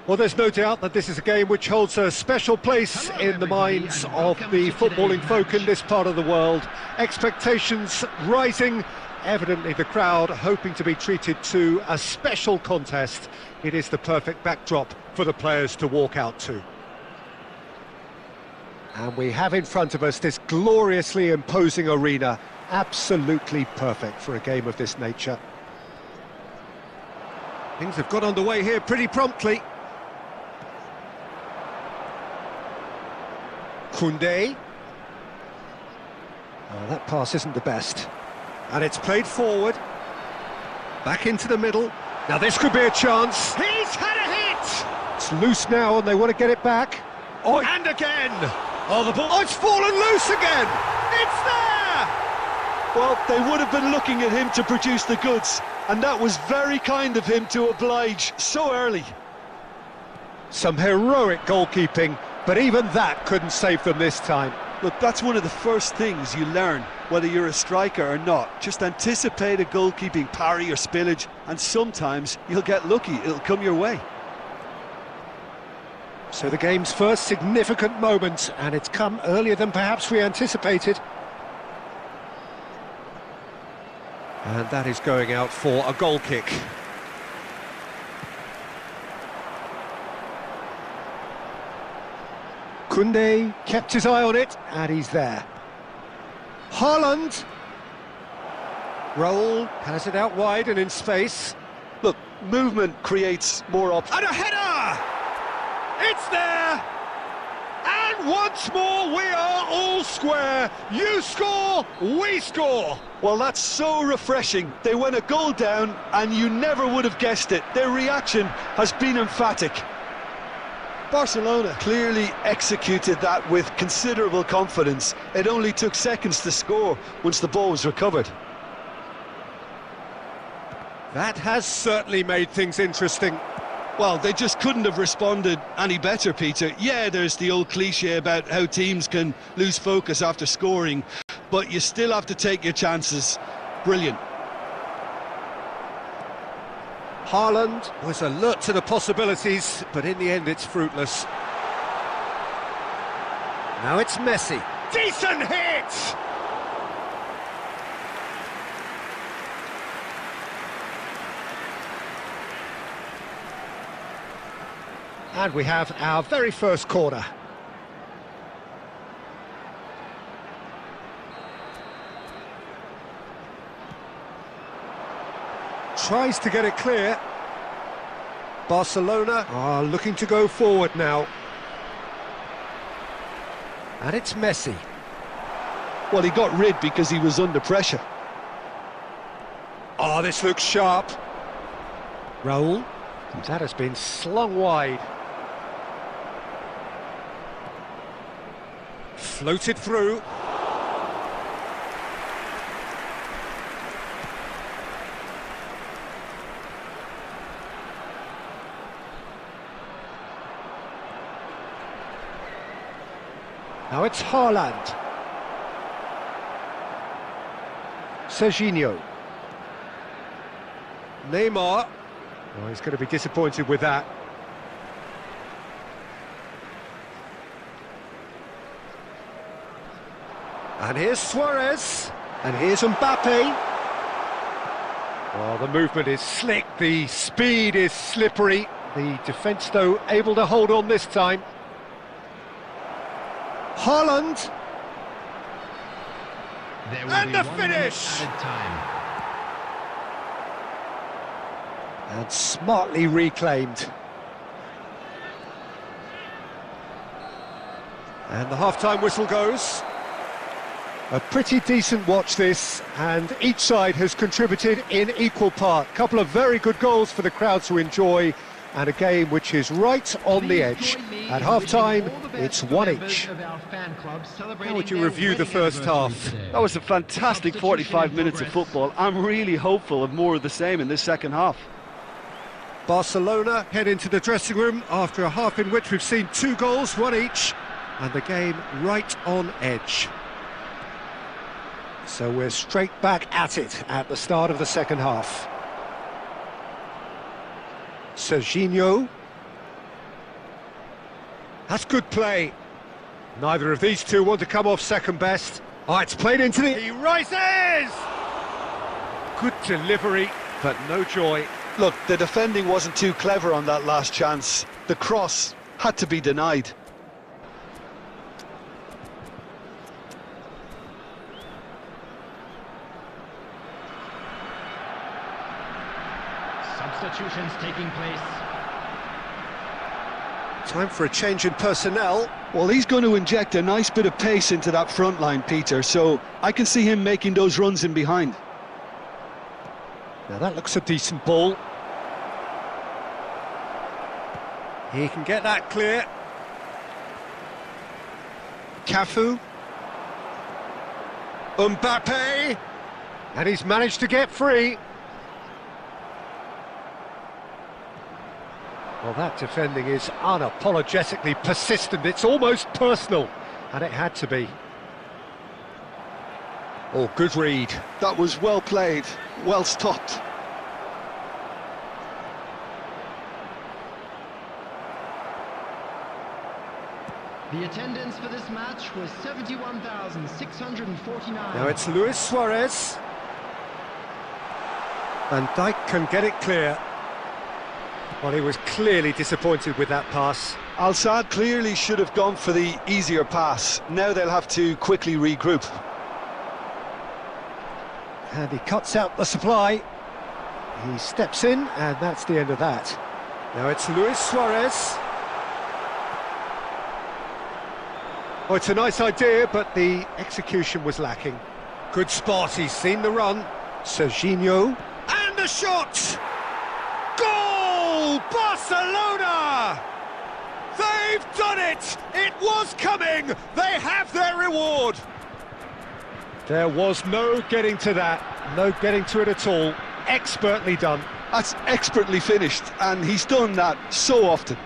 Well, there's no doubt that this is a game which holds a special place in the minds of the footballing folk in this part of the world. Expectations rising, evidently the crowd hoping to be treated to a special contest. It is the perfect backdrop for the players to walk out to. And we have in front of us this gloriously imposing arena, absolutely perfect for a game of this nature. Things have got underway here pretty promptly. Koundé. Oh, that pass isn't the best. And it's played forward. Back into the middle. Now this could be a chance. He's had a hit! It's loose now and they want to get it back. Oh, and again! Oh, the ball... Oh, it's fallen loose again! It's there! Well, they would have been looking at him to produce the goods, and that was very kind of him to oblige so early. Some heroic goalkeeping, but even that couldn't save them this time. Look, that's one of the first things you learn, whether you're a striker or not. Just anticipate a goalkeeping parry or spillage, and sometimes you'll get lucky, it'll come your way. So the game's first significant moment, and it's come earlier than perhaps we anticipated. And that is going out for a goal kick. Koundé kept his eye on it, and he's there. Haaland. Raul has it out wide and in space. Look, movement creates more options. And a header! It's there! And once more we are all square. You score, we score. Well, that's so refreshing. They went a goal down and you never would have guessed it. Their reaction has been emphatic. Barcelona clearly executed that with considerable confidence. It only took seconds to score once the ball was recovered. That has certainly made things interesting. Well, they just couldn't have responded any better, Peter. Yeah, there's the old cliche about how teams can lose focus after scoring, but you still have to take your chances. Brilliant. Haaland was alert to the possibilities, but in the end it's fruitless. Now it's Messi. Decent hit! And we have our very first corner. Tries to get it clear. Barcelona are looking to go forward now. And it's Messi. Well, he got rid because he was under pressure. Oh, this looks sharp. Raul. That has been slung wide. Floated through. Now it's Haaland. Serginho. Neymar. Oh, he's going to be disappointed with that. And here's Suarez. And here's Mbappe. Oh, the movement is slick. The speed is slippery. The defence, though, able to hold on this time. Haaland. And the finish! And smartly reclaimed. And the half-time whistle goes. A pretty decent watch this, and each side has contributed in equal part. A couple of very good goals for the crowd to enjoy, and a game which is right on the edge. At half-time, it's one each. How would you review the first half? That was a fantastic 45 minutes of football. I'm really hopeful of more of the same in this second half. Barcelona head into the dressing room after a half in which we've seen 2 goals, one each, and the game right on edge. So we're straight back at it at the start of the second half. Serginho. That's good play. Neither of these two want to come off second best. Oh, it's played into the... He rises! Good delivery, but no joy. Look, the defending wasn't too clever on that last chance. The cross had to be denied. Substitutions taking place. Time for a change in personnel. Well, he's going to inject a nice bit of pace into that front line, Peter, so I can see him making those runs in behind. Now that looks a decent ball. He can get that clear. Cafu. Mbappe. And he's managed to get free. Well, that defending is unapologetically persistent. It's almost personal, and it had to be. Oh, good read. That was well played, well stopped. The attendance for this match was 71,649. Now it's Luis Suarez. Van Dijk can get it clear. Well, he was clearly disappointed with that pass. Al-Sadd clearly should have gone for the easier pass. Now they'll have to quickly regroup. And he cuts out the supply. He steps in, and that's the end of that. Now it's Luis Suarez. Oh, it's a nice idea, but the execution was lacking. Good spot, he's seen the run. Serginho. And the shot! Goal! Barcelona! They've done it! It was coming! They have their reward! There was no getting to that, no getting to it at all. Expertly done. That's expertly finished, and he's done that so often.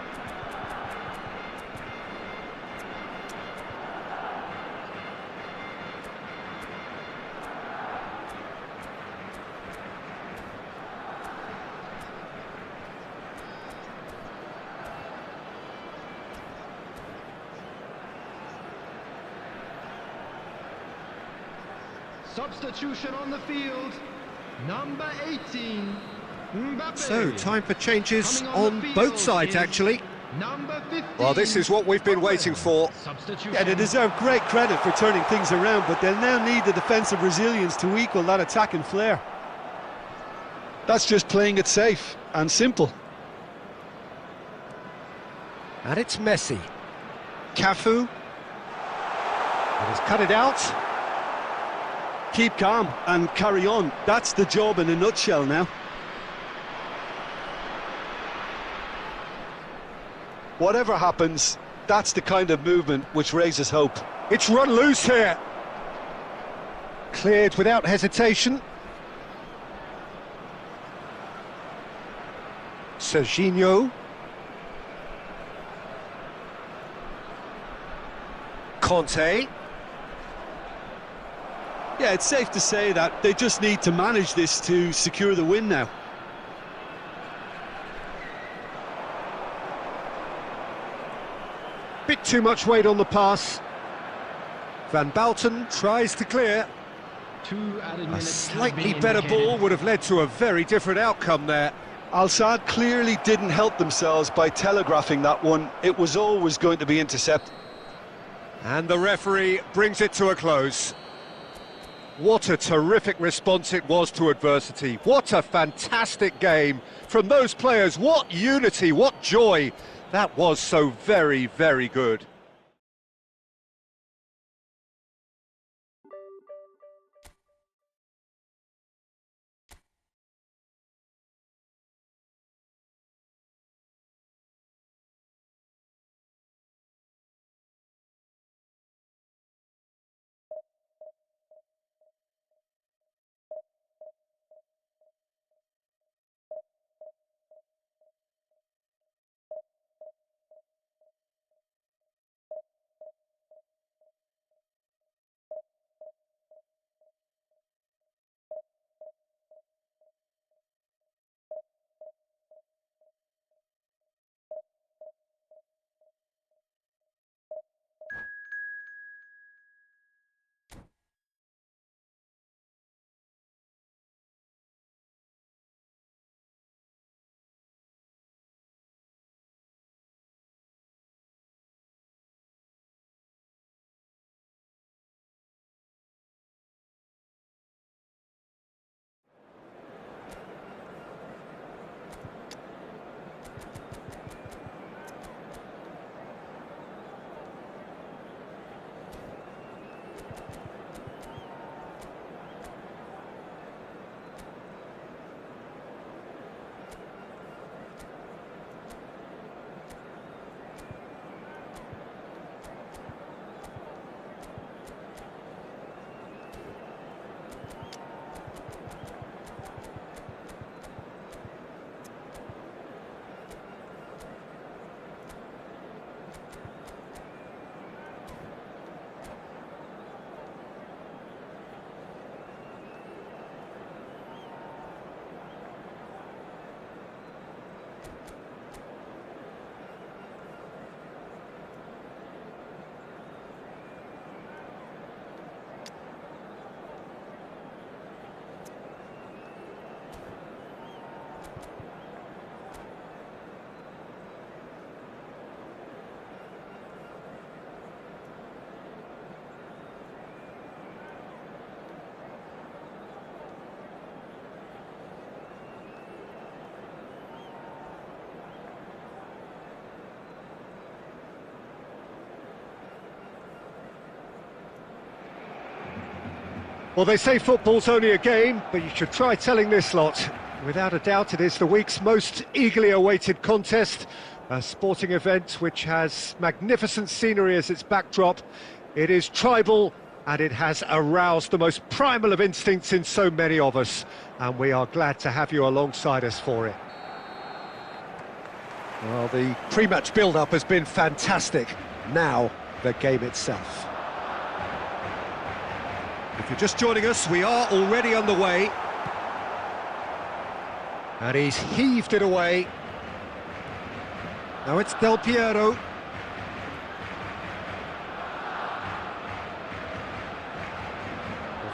Substitution on the field, number 18, Mbappe. So, time for changes Coming on the both field sides, is actually. Number 15. Well, this is what we've been waiting for. Substitution. Yeah, they deserve great credit for turning things around, but they'll now need the defensive resilience to equal that attacking flair. That's just playing it safe and simple. And it's Messi. Cafu. And he's cut it out. Keep calm and carry on. That's the job in a nutshell now. Whatever happens, that's the kind of movement which raises hope. It's run loose here. Cleared without hesitation. Serginho. Conte. Yeah, it's safe to say that they just need to manage this to secure the win now. Bit too much weight on the pass. Van Balten tries to clear. 2 added A minutes have slightly been better indicated. ball would have led to a very different outcome there. Al-Sadd clearly didn't help themselves by telegraphing that one. It was always going to be intercepted. And the referee brings it to a close. What a terrific response it was to adversity. What a fantastic game from those players. What unity, what joy. That was so very, very good. Well, they say football's only a game, but you should try telling this lot. Without a doubt, it is the week's most eagerly awaited contest, a sporting event which has magnificent scenery as its backdrop. It is tribal, and it has aroused the most primal of instincts in so many of us, and we are glad to have you alongside us for it. Well, the pre-match build-up has been fantastic. Now, the game itself. If you're just joining us, we are already underway. And he's heaved it away. Now it's Del Piero. Well,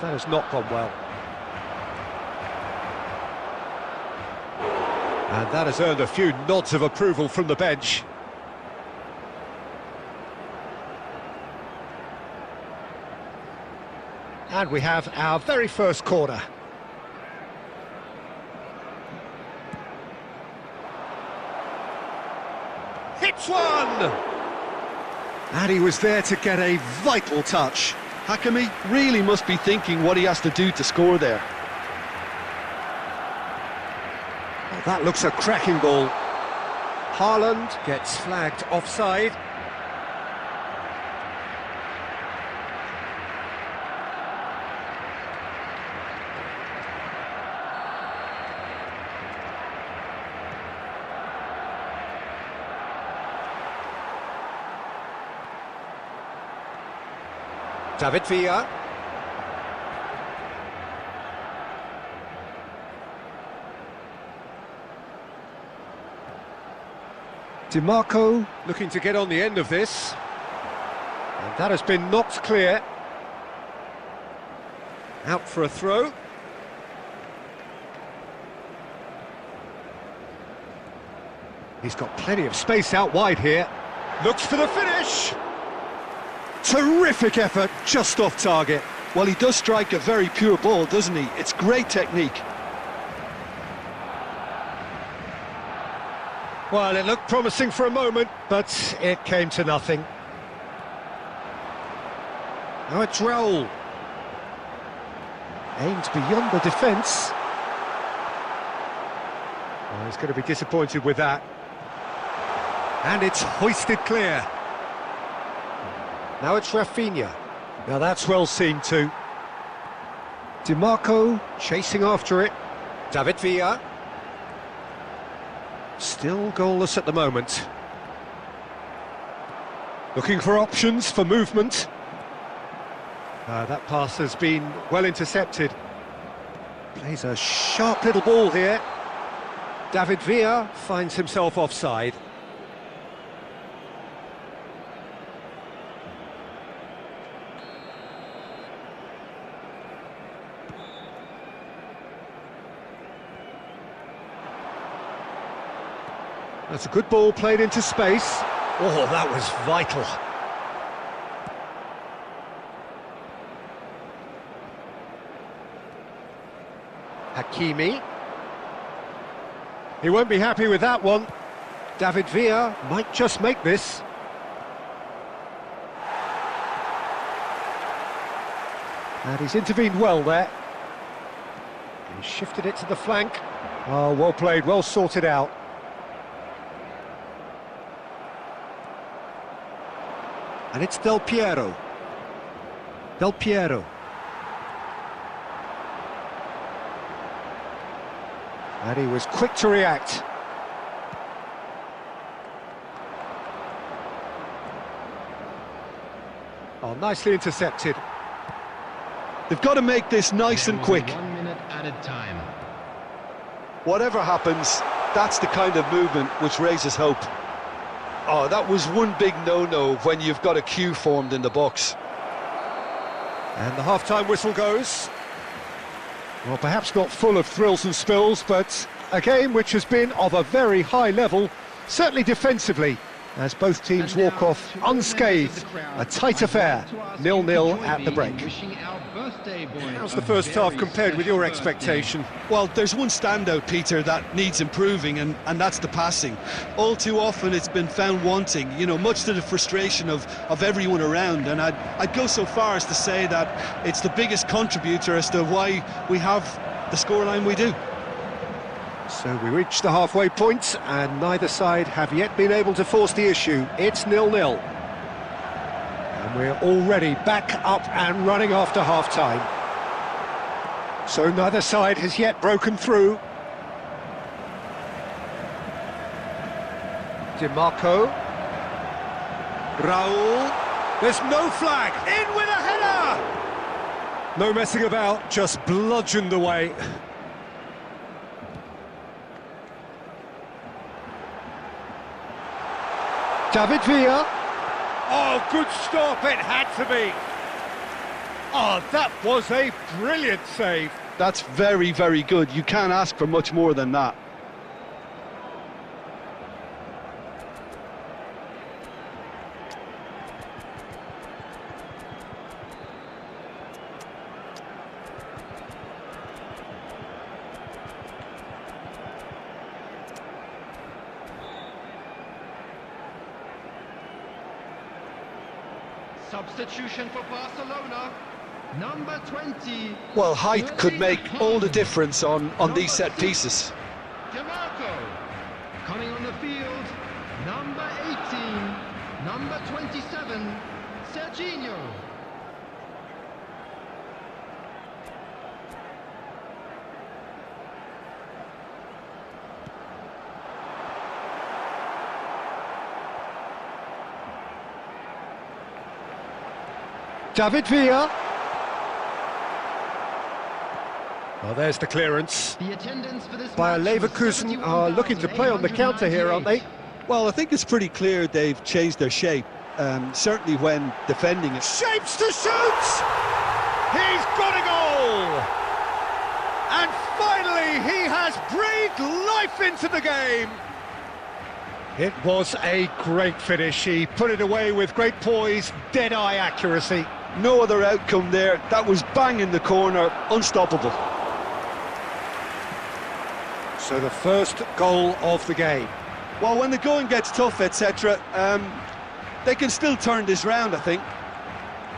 that has not gone well. And that has earned a few nods of approval from the bench. And we have our very first corner. Hits one! And he was there to get a vital touch. Hakimi really must be thinking what he has to do to score there. Oh, that looks a cracking goal. Haaland gets flagged offside. David Villa. DiMarco looking to get on the end of this. And that has been knocked clear. Out for a throw. He's got plenty of space out wide here. Looks for the finish. Terrific effort, just off target. Well, he does strike a very pure ball, doesn't he? It's great technique. Well, it looked promising for a moment, but it came to nothing. Now it's Raul. Aimed beyond the defence. Oh, he's going to be disappointed with that. And it's hoisted clear. Now it's Rafinha. Now that's well seen too. DiMarco chasing after it. David Villa. Still goalless at the moment. Looking for options for movement. That pass has been well intercepted. Plays a sharp little ball here. David Villa finds himself offside. That's a good ball played into space. Oh, that was vital. Hakimi. He won't be happy with that one. David Villa might just make this. And he's intervened well there. He shifted it to the flank. Oh, well played, well sorted out. And it's Del Piero. Del Piero. And he was quick to react. Oh, nicely intercepted. They've got to make this nice and quick. 1 minute added time. Whatever happens, that's the kind of movement which raises hope. Oh, that was one big no-no when you've got a queue formed in the box. And the half-time whistle goes. Well, perhaps not full of thrills and spills, but a game which has been of a very high level, certainly defensively. as both teams walk off unscathed. A tight affair, 0-0 at the break. How's the first half compared with your expectation? Well, there's one standout, Peter, that needs improving, and that's the passing. All too often it's been found wanting, you know, much to the frustration of everyone around, and I'd go so far as to say that it's the biggest contributor as to why we have the scoreline we do. So we reach the halfway point, and neither side have yet been able to force the issue. It's 0-0. And we're already back up and running after half-time. So neither side has yet broken through. DiMarco. Raul. There's no flag. In with a header! No messing about, just bludgeoned away. David Villa. Oh, good stop, it had to be. Oh, that was a brilliant save. That's very, very good. You can't ask for much more than that. Substitution for Barcelona, number 20. Well, height could make all the difference on these set pieces. DiMarco. Coming on the field, number 18, number 27, Serginho. David Villa. Well, there's the clearance. The attendance for this Bayer match was Leverkusen are looking to play on the counter here, aren't they? Well, I think it's pretty clear they've changed their shape, certainly when defending it. Shapes to shoot! He's got a goal! And finally, he has breathed life into the game! It was a great finish. He put it away with great poise, dead-eye accuracy. No other outcome there. That was bang in the corner, unstoppable. So the first goal of the game. Well, when the going gets tough, etc., they can still turn this round, I think.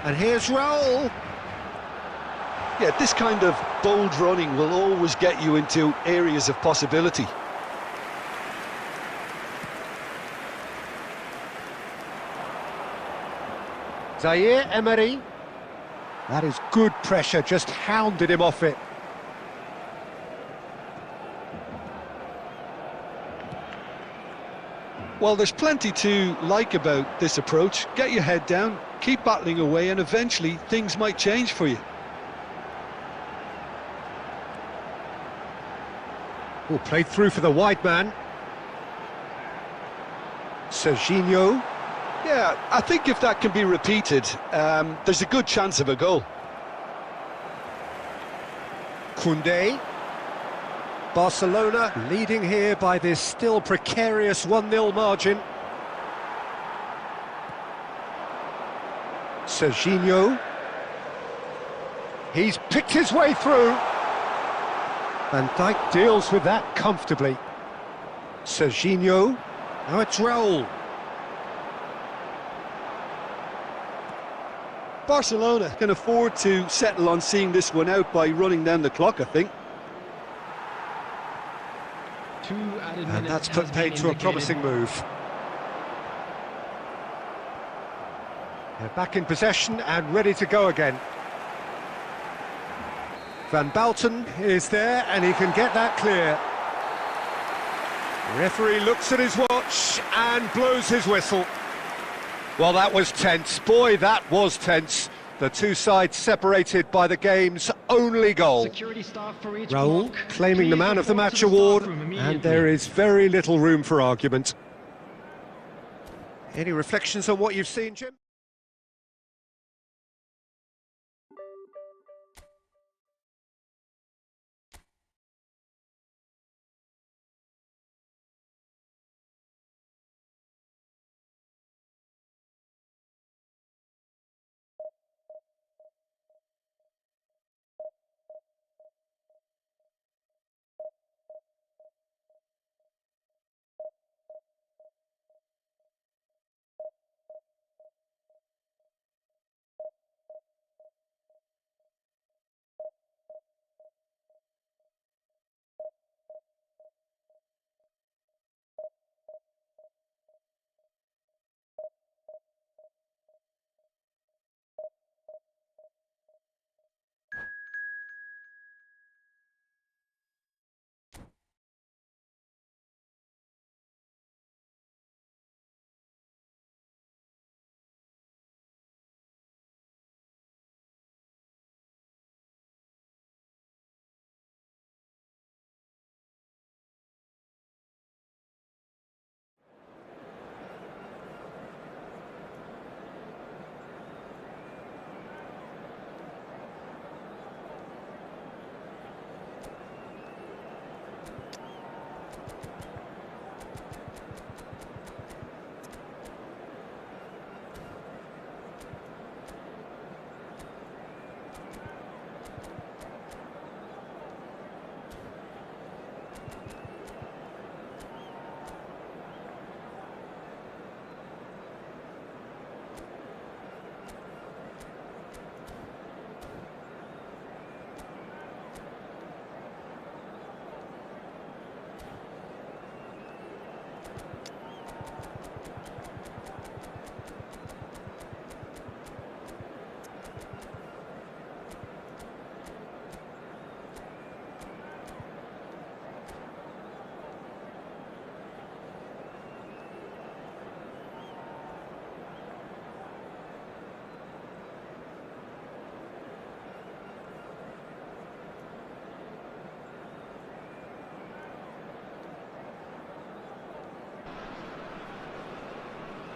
And here's Raul. Yeah, this kind of bold running will always get you into areas of possibility. Zaire Emery. That is good pressure, just hounded him off it. Well, there's plenty to like about this approach. Get your head down, keep battling away, and eventually things might change for you. Oh, played through for the wide man. Serginho. Yeah, I think if that can be repeated, there's a good chance of a goal. Koundé. Barcelona leading here by this still precarious 1-0 margin. Serginho. He's picked his way through. Van Dijk deals with that comfortably. Serginho. Now it's Raul. Barcelona can afford to settle on seeing this one out by running down the clock, I think. And that's put paid to a promising move. They're back in possession and ready to go again. Van Bouten is there and he can get that clear. The referee looks at his watch and blows his whistle. Well, that was tense. Boy, that was tense. The two sides separated by the game's only goal. Raul claiming the Man of the Match award, and there is very little room for argument. Any reflections on what you've seen, Jim?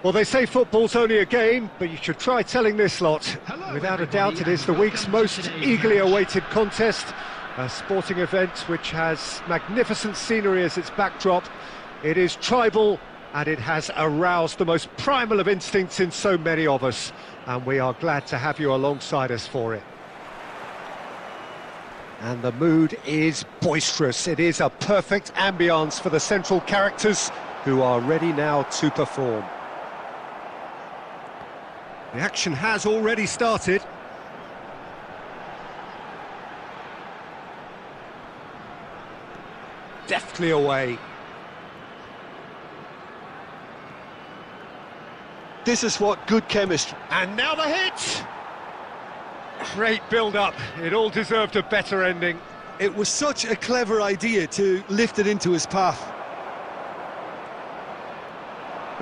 Well, they say football's only a game, but you should try telling this lot. Hello, Without a everybody, doubt, it is the and week's welcome to most today's eagerly match. awaited contest. A sporting event which has magnificent scenery as its backdrop. It is tribal, and it has aroused the most primal of instincts in so many of us. And we are glad to have you alongside us for it. And the mood is boisterous. It is a perfect ambience for the central characters who are ready now to perform. The action has already started. Deftly away. This is what good chemistry... And now the hit! Great build-up. It all deserved a better ending. It was such a clever idea to lift it into his path.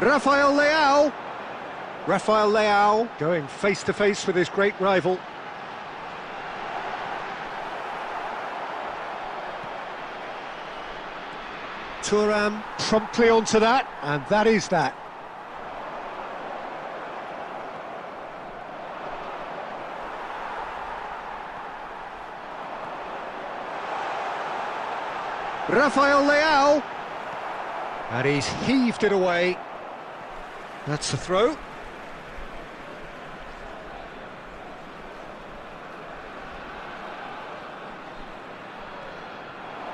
Rafael Leao. Rafael Leao going face-to-face with his great rival. Thuram promptly onto that, and that is that. Rafael Leao, and he's heaved it away. That's the throw.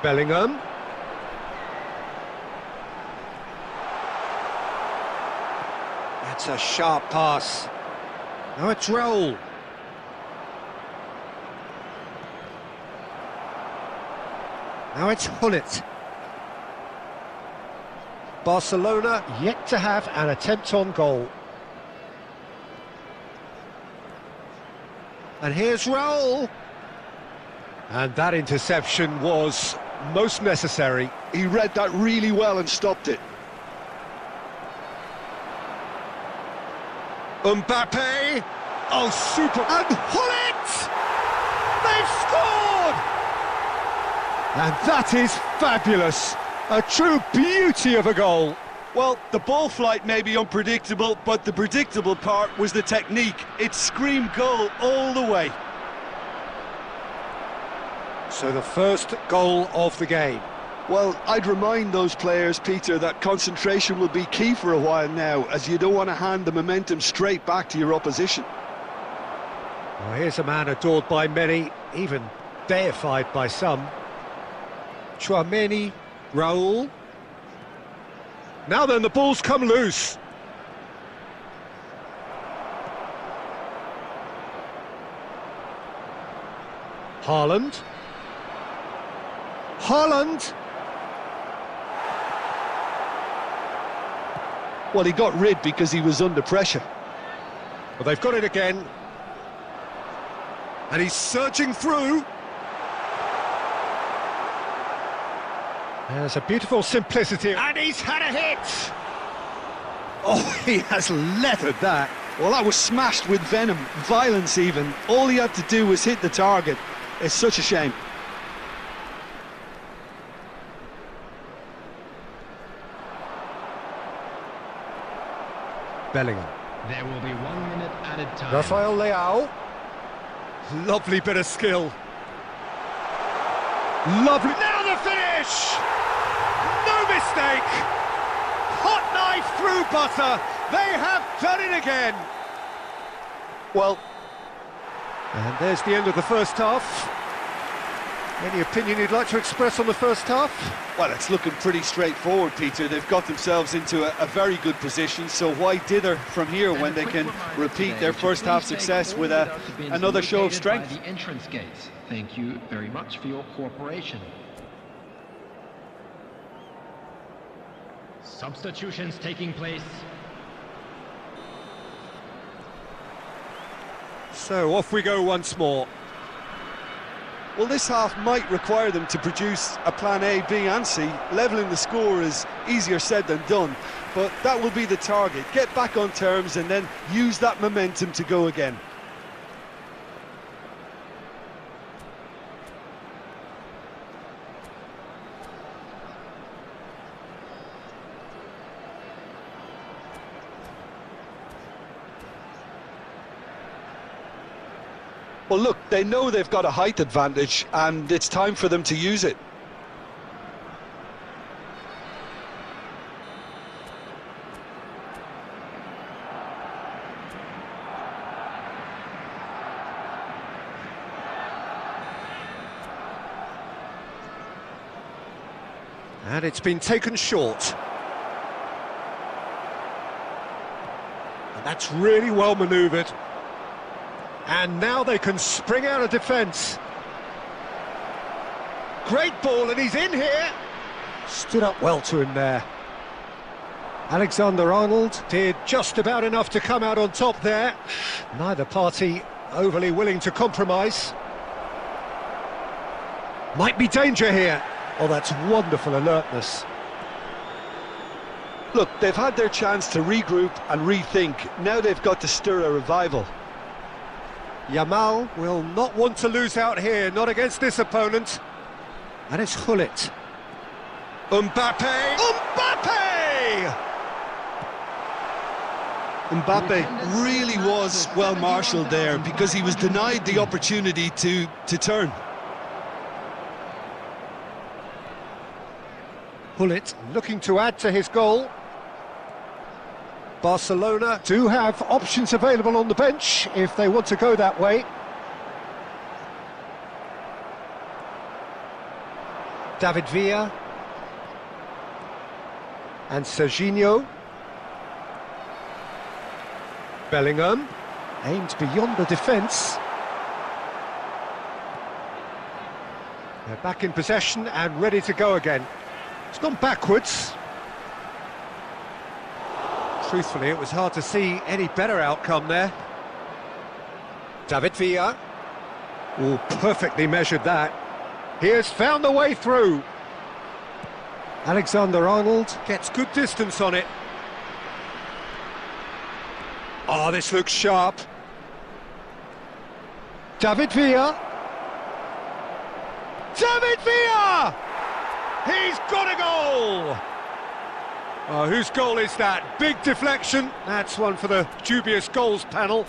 Bellingham. That's a sharp pass. Now it's Raul. Now it's Hullet. Barcelona yet to have an attempt on goal. And here's Raul. And that interception was most necessary. He read that really well and stopped it. Mbappe. Oh, super. And Hullet! They've scored! And that is fabulous. A true beauty of a goal. Well, the ball flight may be unpredictable, but the predictable part was the technique. It screamed goal all the way. So the first goal of the game. Well, I'd remind those players, Peter, that concentration will be key for a while now, as you don't want to hand the momentum straight back to your opposition. Well, here's a man adored by many, even deified by some. Chouameni, Raul. Now then, the ball's come loose. Haaland. Haaland. Well, he got rid because he was under pressure. Well, they've got it again. And he's surging through. There's a beautiful simplicity. And he's had a hit! Oh, he has leathered that. Well, that was smashed with venom, violence even. All he had to do was hit the target. It's such a shame. Bellingham. There will be 1 minute added time. Rafael Leao. Lovely bit of skill. Lovely. Now the finish! No mistake! Hot knife through butter. They have done it again. Well, And there's the end of the first half. Any opinion you'd like to express on the first half? Well, it's looking pretty straightforward, Peter. They've got themselves into a very good position, so why dither from here when they can repeat their first half success with another show of strength? By the entrance gates. Thank you very much for your cooperation. Substitutions taking place. So off we go once more. Well, this half might require them to produce a plan A, B and C. Levelling the score is easier said than done, but that will be the target. Get back on terms and then use that momentum to go again. Well, look, they know they've got a height advantage, and it's time for them to use it. And it's been taken short. And that's really well manoeuvred. And now they can spring out of defence. Great ball, and he's in here. Stood up well to him there. Alexander-Arnold did just about enough to come out on top there. Neither party overly willing to compromise. Might be danger here. Oh, that's wonderful alertness. Look, they've had their chance to regroup and rethink. Now they've got to stir a revival. Yamal will not want to lose out here, not against this opponent. And it's Hullet. Mbappe! Mbappe! Mbappe really was well marshalled there because he was denied the opportunity to turn. Hullet looking to add to his goal. Barcelona do have options available on the bench if they want to go that way. David Villa. And Serginho. Bellingham. Aimed beyond the defence. They're back in possession and ready to go again. It's gone backwards. Truthfully, it was hard to see any better outcome there. David Villa. Oh, perfectly measured that. He has found the way through. Alexander-Arnold gets good distance on it. Oh, this looks sharp. David Villa. David Villa! He's got a goal! Oh, whose goal is that? Big deflection. That's one for the dubious goals panel.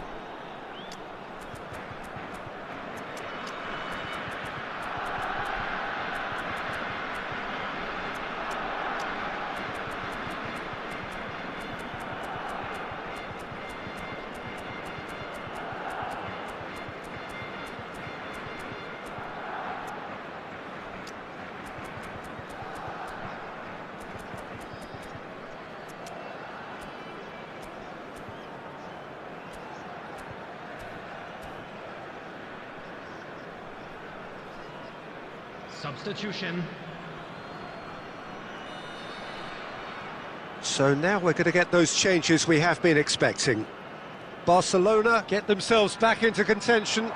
Substitution. So now we're going to get those changes we have been expecting. Barcelona Get themselves back into contention.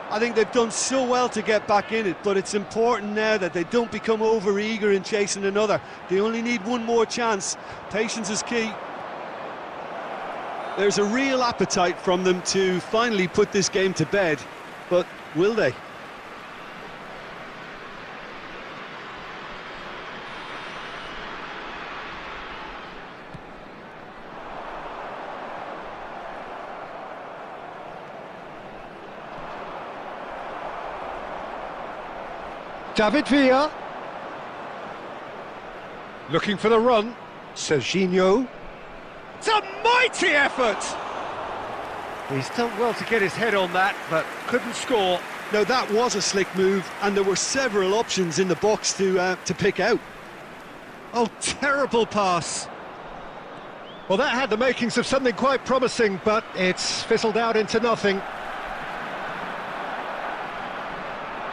I think they've done so well to get back in it, but it's important now that they don't become over-eager in chasing another. They only need one more chance. Patience is key. There's a real appetite from them to finally put this game to bed, but will they? David Villa. Looking for the run. Serginho. It's a mighty effort! He's done well to get his head on that, but couldn't score. Now that was a slick move, and there were several options in the box to pick out. Oh, terrible pass. Well, that had the makings of something quite promising, but it's fizzled out into nothing.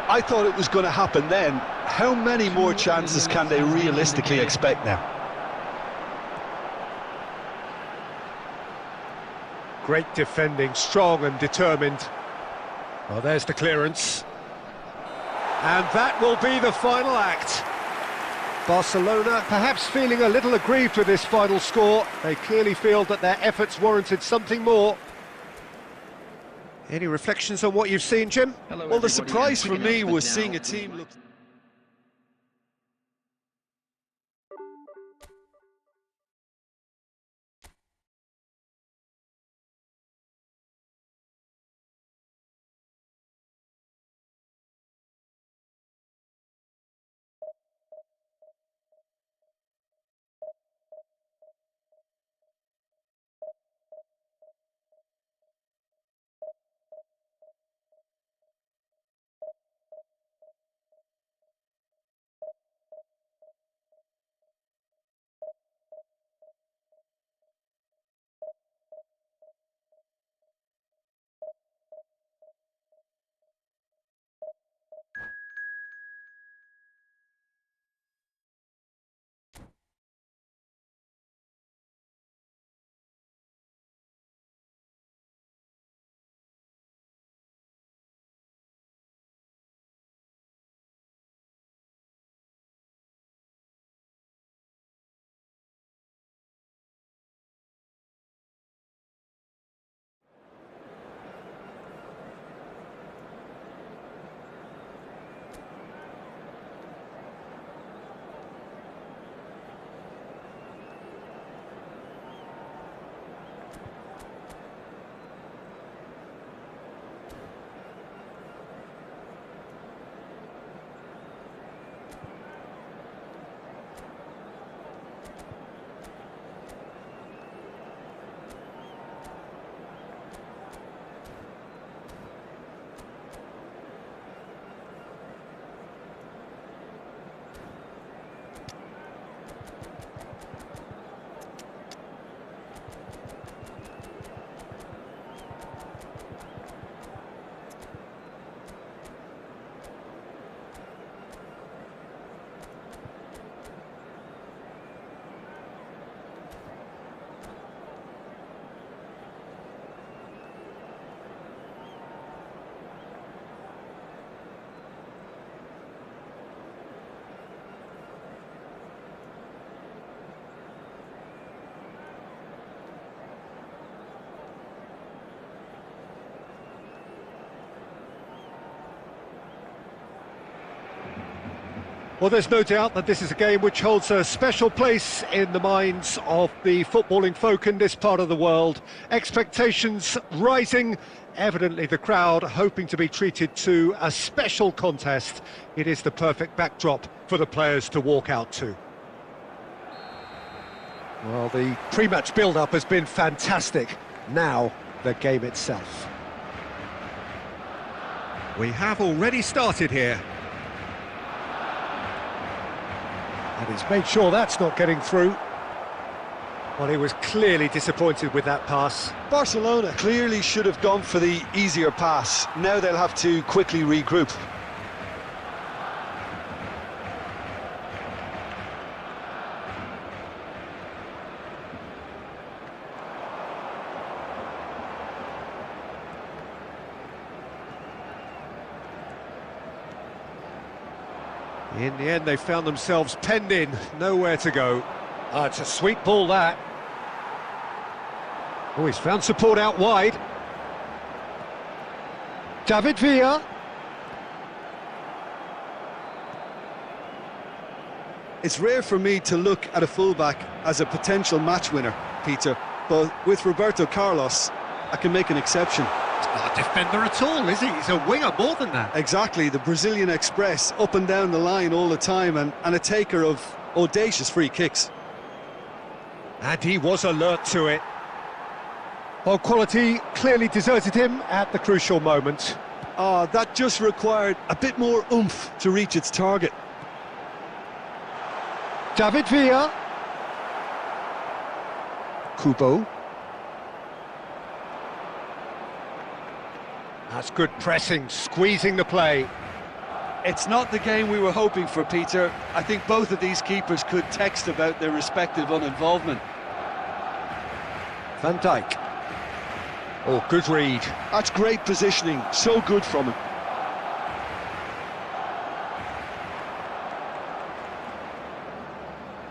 I thought it was going to happen then. How many more chances can they realistically expect now? Great defending, strong and determined. Well, there's the clearance. And that will be the final act. Barcelona perhaps feeling a little aggrieved with this final score. They clearly feel that their efforts warranted something more. Any reflections on what you've seen, Jim? Well, the surprise for me was seeing a team look... Well, there's no doubt that this is a game which holds a special place in the minds of the footballing folk in this part of the world. Expectations rising, evidently the crowd hoping to be treated to a special contest. It is the perfect backdrop for the players to walk out to. Well, the pre-match build-up has been fantastic. Now, the game itself. We have already started here. And he's made sure that's not getting through. Well, he was clearly disappointed with that pass. Barcelona clearly should have gone for the easier pass. Now they'll have to quickly regroup. In the end, they found themselves penned in, nowhere to go. It's a sweet ball, that. Oh, he's found support out wide. David Villa. It's rare for me to look at a fullback as a potential match winner, Peter, but with Roberto Carlos, I can make an exception. He's not a defender at all, is he? He's a winger more than that. Exactly, the Brazilian Express, up and down the line all the time, and a taker of audacious free kicks. And he was alert to it. Well, quality clearly deserted him at the crucial moment. That just required a bit more oomph to reach its target. David Villa. Kubo. That's good pressing, squeezing the play. It's not the game we were hoping for, Peter. I think both of these keepers could text about their respective uninvolvement. Van Dijk. Oh, good read. That's great positioning, so good from him.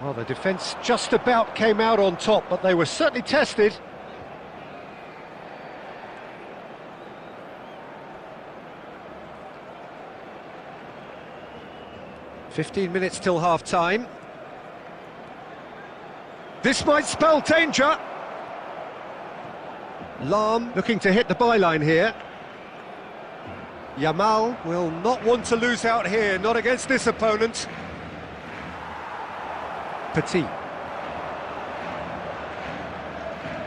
Well, the defence just about came out on top, but they were certainly tested. "15 minutes till half-time. This might spell danger. Lahm looking to hit the byline here. Yamal will not want to lose out here, not against this opponent. Petit.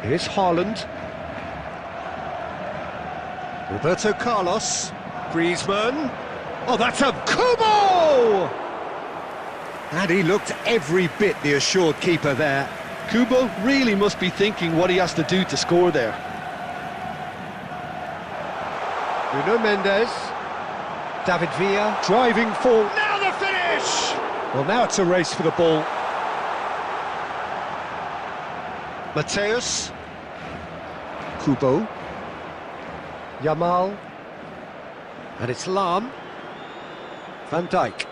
Here's Haaland. Roberto Carlos. Griezmann. Oh, that's a Kubo! And he looked every bit the assured keeper there. Kubo really must be thinking what he has to do to score there. Nuno Mendes. David Villa driving forward. Now the finish! Well, now it's a race for the ball. Mateus. Kubo. Yamal. And it's Lahm. Van Dijk.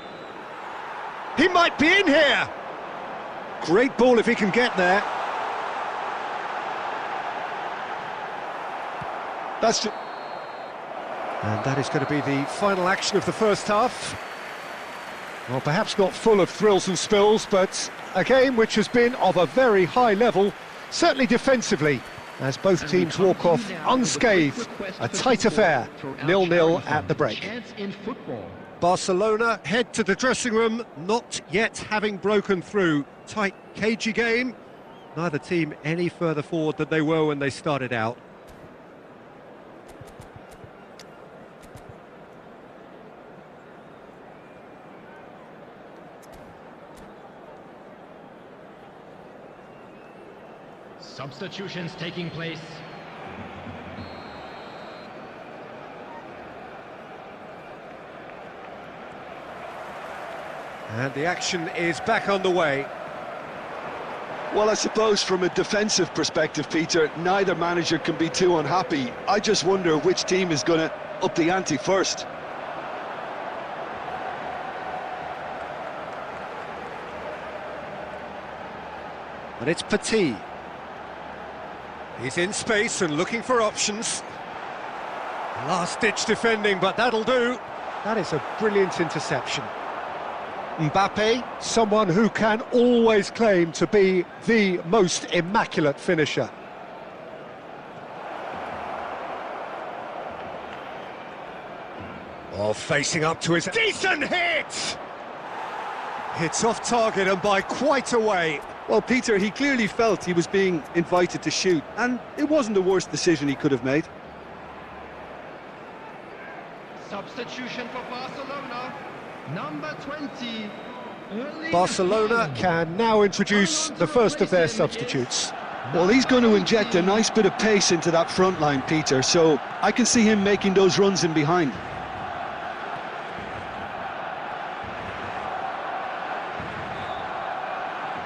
He might be in here! Great ball if he can get there. And that is going to be the final action of the first half. Well, perhaps not full of thrills and spills, but a game which has been of a very high level, certainly defensively, as both teams walk off unscathed. A tight affair, 0-0 at the break. Barcelona head to the dressing room, not yet having broken through. Tight, cagey game. Neither team any further forward than they were when they started out. Substitutions taking place. And the action is back on the way. Well, I suppose from a defensive perspective, Peter, neither manager can be too unhappy. I just wonder which team is going to up the ante first. And it's Petit. He's in space and looking for options. Last-ditch defending, but that'll do. That is a brilliant interception. Mbappe, someone who can always claim to be the most immaculate finisher. Oh, facing up to his decent hit! It's off target and by quite a way. Well, Peter, he clearly felt he was being invited to shoot, and it wasn't the worst decision he could have made. Substitution for Barcelona, number 20. Barcelona can now introduce the first of their substitutes. Well, he's going to inject a nice bit of pace into that front line, Peter, so I can see him making those runs in behind.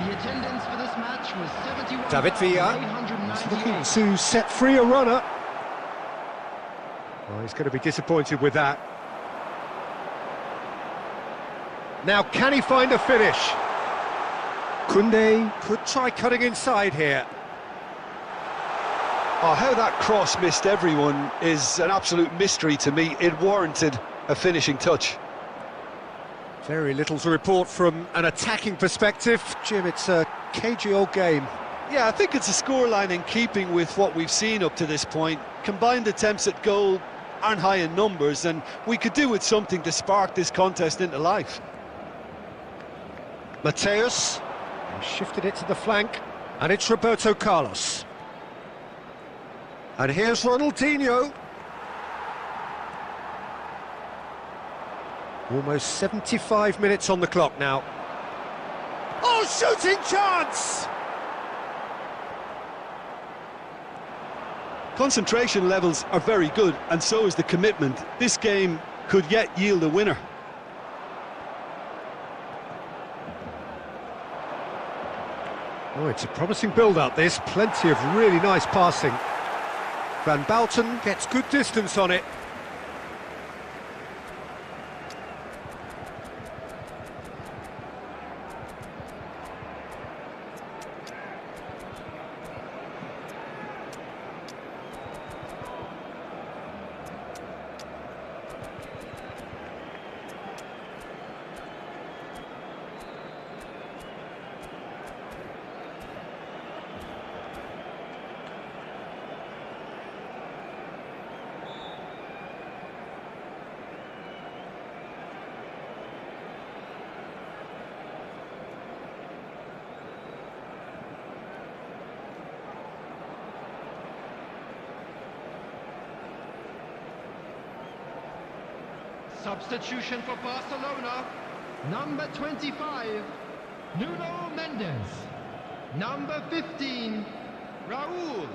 The attendance for this match was 71. David Villa. He's looking to set free a runner. Oh, he's going to be disappointed with that. Now, can he find a finish? Koundé could try cutting inside here. Oh, how that cross missed everyone is an absolute mystery to me. It warranted a finishing touch. Very little to report from an attacking perspective. Jim, it's a cagey old game. Yeah, I think it's a scoreline in keeping with what we've seen up to this point. Combined attempts at goal aren't high in numbers, and we could do with something to spark this contest into life. Mateus shifted it to the flank, and it's Roberto Carlos. And here's Ronaldinho. Almost 75 minutes on the clock now. Oh, shooting chance! Concentration levels are very good, and so is the commitment. This game could yet yield a winner. Oh, it's a promising build-up, this. Plenty of really nice passing. Van Bouten gets good distance on it. Substitution for Barcelona, number 25, Nuno Mendes. Number 15, Raúl.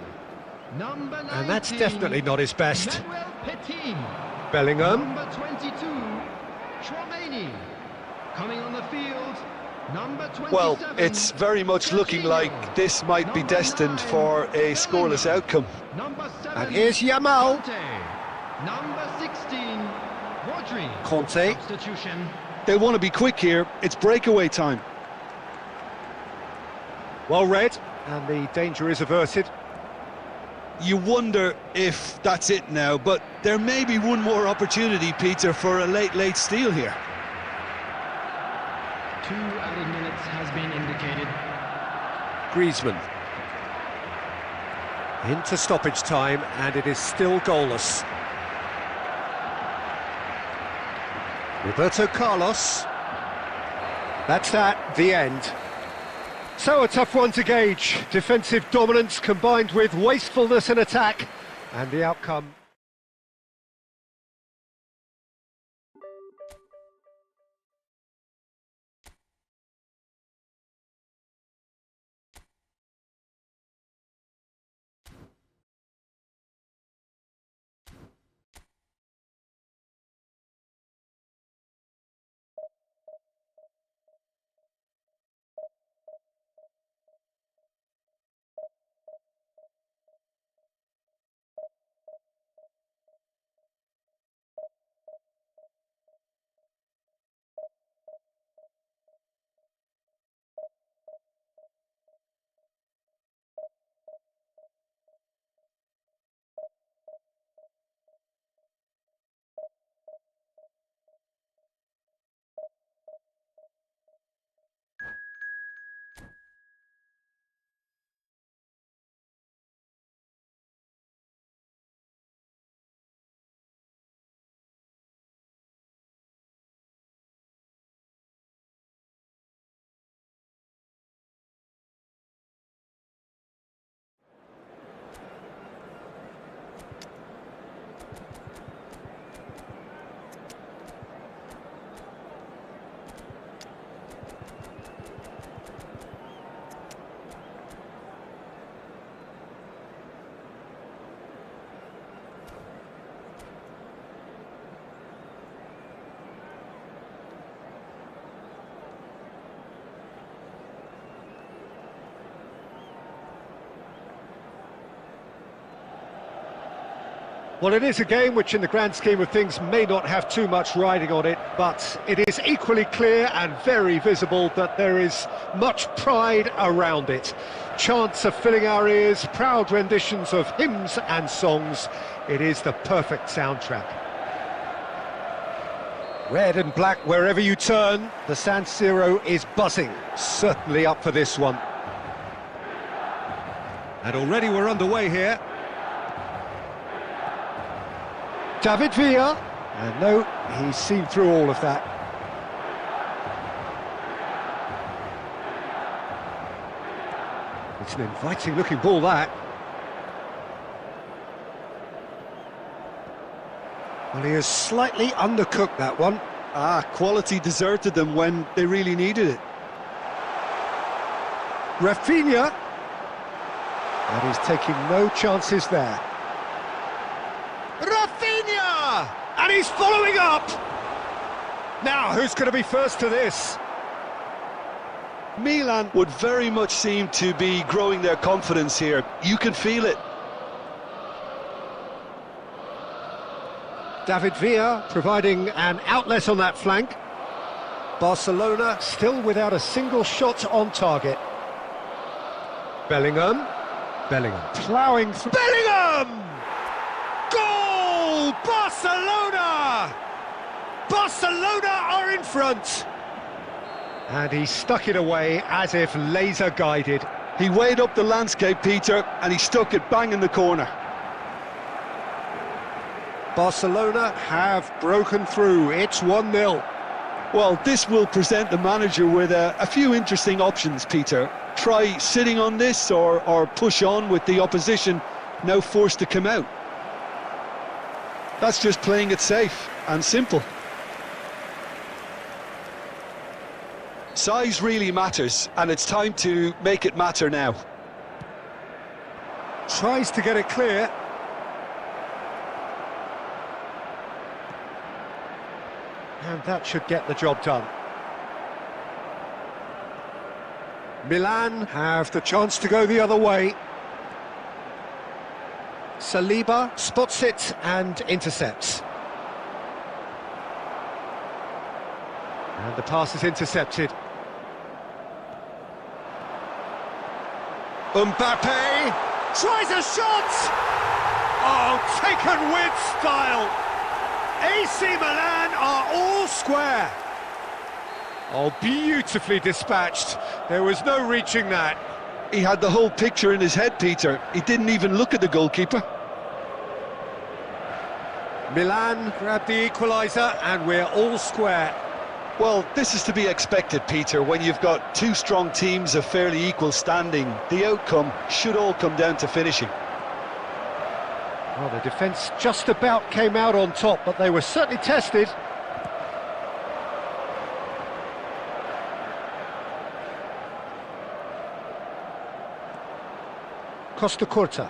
Number 19, And that's definitely not his best. Manuel Petit. Bellingham. Number 22, Chouameni. Coming on the field, number 27. Well, it's very much looking like this might be destined for a scoreless outcome. Number 7, And here's Yamal. Conte. Number 16, Rodri. Conte. Substitution. They'll want to be quick here. It's breakaway time. Well read, and the danger is averted. You wonder if that's it now, but there may be one more opportunity, Peter, for a late steal here. 2 added minutes has been indicated. Griezmann. Into stoppage time, and it is still goalless. Roberto Carlos. That's that, the end. So a tough one to gauge. Defensive dominance combined with wastefulness in attack, and the outcome Well, it is a game which in the grand scheme of things may not have too much riding on it, but it is equally clear and very visible that there is much pride around it. Chants are filling our ears, proud renditions of hymns and songs. It is the perfect soundtrack. Red and black wherever you turn, the San Siro is buzzing. Certainly up for this one. And already we're underway here. David Villa, and no, he's seen through all of that. It's an inviting looking ball, that. Well, he has slightly undercooked that one. Quality deserted them when they really needed it. Rafinha, and he's taking no chances there. Rafinha! And he's following up! Now, who's going to be first to this? Milan would very much seem to be growing their confidence here. You can feel it. David Villa providing an outlet on that flank. Barcelona still without a single shot on target. Bellingham ploughing through. Bellingham! Goal! Barcelona! Barcelona are in front. And he stuck it away as if laser guided. He weighed up the landscape, Peter, and he stuck it bang in the corner. Barcelona have broken through. It's 1-0. Well, this will present the manager with a few interesting options, Peter. Try sitting on this or push on with the opposition now forced to come out. That's just playing it safe and simple. Size really matters, and it's time to make it matter now. Tries to get it clear. And that should get the job done. Milan have the chance to go the other way. Saliba spots it and intercepts. And the pass is intercepted. Mbappe tries a shot! Oh, taken with style! AC Milan are all square. Oh, beautifully dispatched. There was no reaching that. He had the whole picture in his head, Peter. He didn't even look at the goalkeeper. Milan grabbed the equaliser and we're all square. Well, this is to be expected, Peter. When you've got two strong teams of fairly equal standing, the outcome should all come down to finishing. Well, the defence just about came out on top, but they were certainly tested. Costa Curta.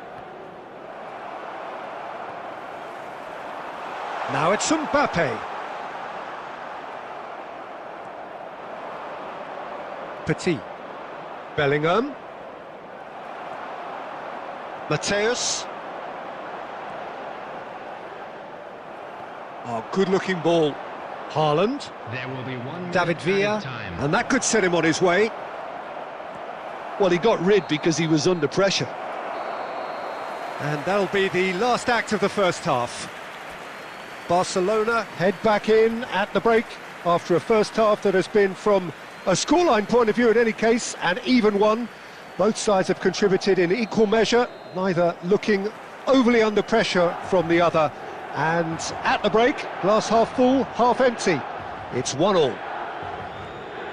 Now it's Mbappe. Petit. Bellingham. Mateus. Oh, good-looking ball. Haaland. There will be one David Villa. time. And that could set him on his way. Well, he got rid because he was under pressure. And that'll be the last act of the first half. Barcelona head back in at the break after a first half that has been, from a scoreline point of view in any case, an even one. Both sides have contributed in equal measure, neither looking overly under pressure from the other. And at the break, glass half full, half empty. It's 1-1.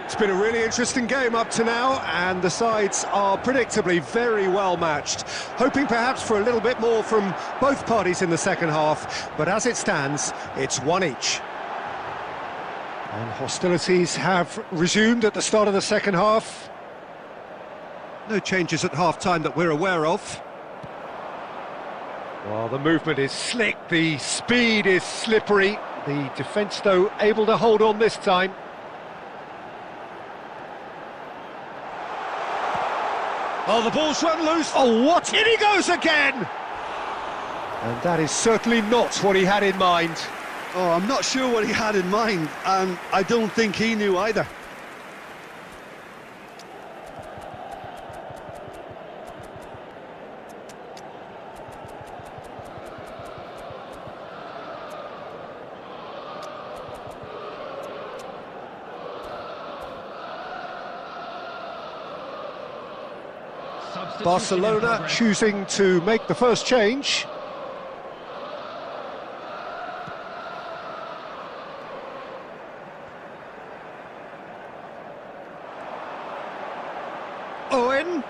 It's been a really interesting game up to now, and the sides are predictably very well matched. Hoping perhaps for a little bit more from both parties in the second half, but as it stands, it's one each. And hostilities have resumed at the start of the second half. No changes at half-time that we're aware of. Well, the movement is slick, the speed is slippery. The defence, though, able to hold on this time. Oh, the ball's run loose. Oh, what? In he goes again! And that is certainly not what he had in mind. Oh, I'm not sure what he had in mind, and I don't think he knew either. Barcelona choosing to make the first change. Owen.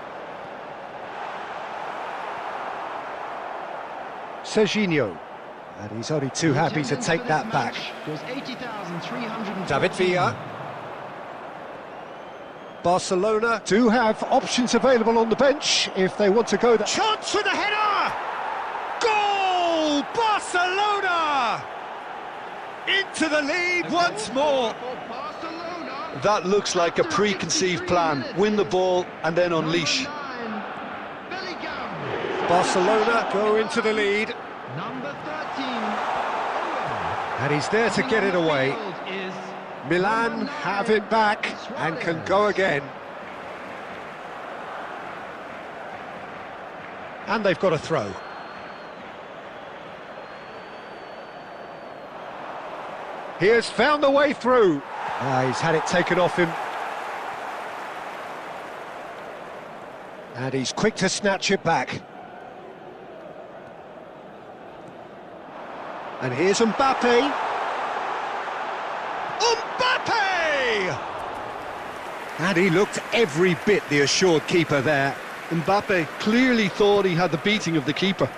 Serginho. And he's only too happy to take that back. David Villa. Barcelona do have options available on the bench if they want to go. Chance for the header! Goal! Barcelona! Into the lead once more. That looks like a preconceived plan. Win the ball and then unleash. Barcelona go into the lead. Number 13. And he's there to get it away. Milan have it back and can go again. And they've got a throw. He has found the way through. He's had it taken off him. And he's quick to snatch it back. And here's Mbappe. Mbappe! And he looked every bit the assured keeper there. Mbappe clearly thought he had the beating of the keeper.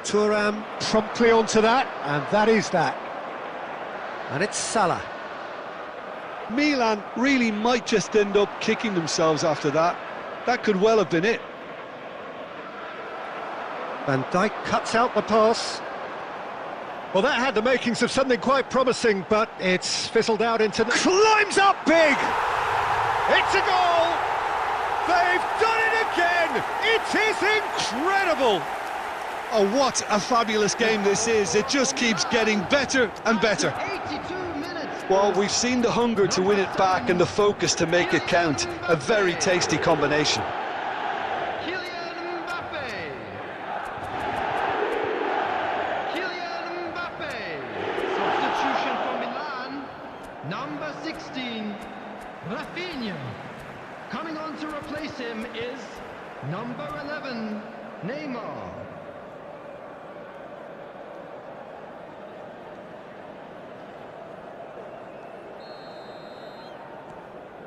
Thuram promptly onto that, and that is that. And it's Salah. Milan really might just end up kicking themselves after that. That could well have been it. Van Dijk cuts out the pass. Well, that had the makings of something quite promising, but it's fizzled out into the... Climbs up big! It's a goal! They've done it again! It is incredible! Oh, what a fabulous game this is. It just keeps getting better and better. 82 minutes. Well, we've seen the hunger to win it back and the focus to make it count. A very tasty combination. Kylian Mbappe. Kylian Mbappe. Substitution for Milan. Number 16, Rafinha. Coming on to replace him is number 11, Neymar.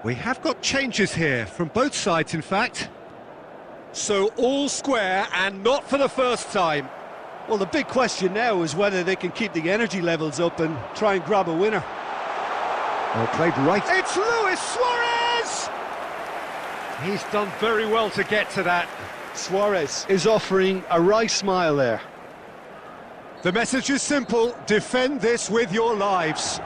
We have got changes here, from both sides in fact. So all square, and not for the first time. Well, the big question now is whether they can keep the energy levels up and try and grab a winner. Well played right. It's Luis Suarez! He's done very well to get to that. Suarez is offering a wry smile there. The message is simple, defend this with your lives.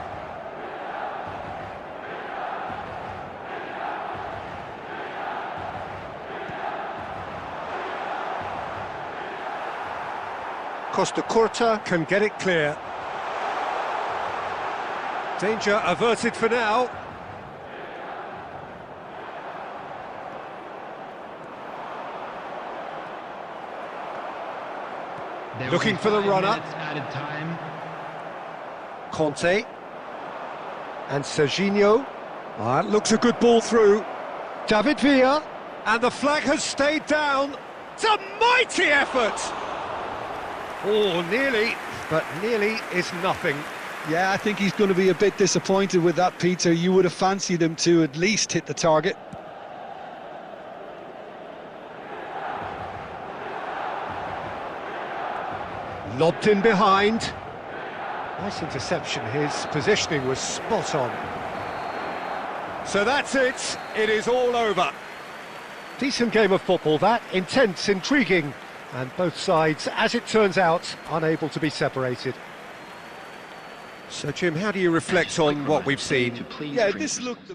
Costa Curta can get it clear. Danger averted for now. Looking for the runner. Added time. Conte. And Serginho. That looks a good ball through. David Villa. And the flag has stayed down. It's a mighty effort! Oh, nearly, but nearly is nothing. Yeah, I think he's going to be a bit disappointed with that, Peter. You would have fancied him to at least hit the target. Lobbed in behind. Nice interception, his positioning was spot on. So that's it, it is all over. Decent game of football that, intense, intriguing, and both sides, as it turns out, unable to be separated. So Jim, how do you reflect on what we've seen? Yeah, this looked...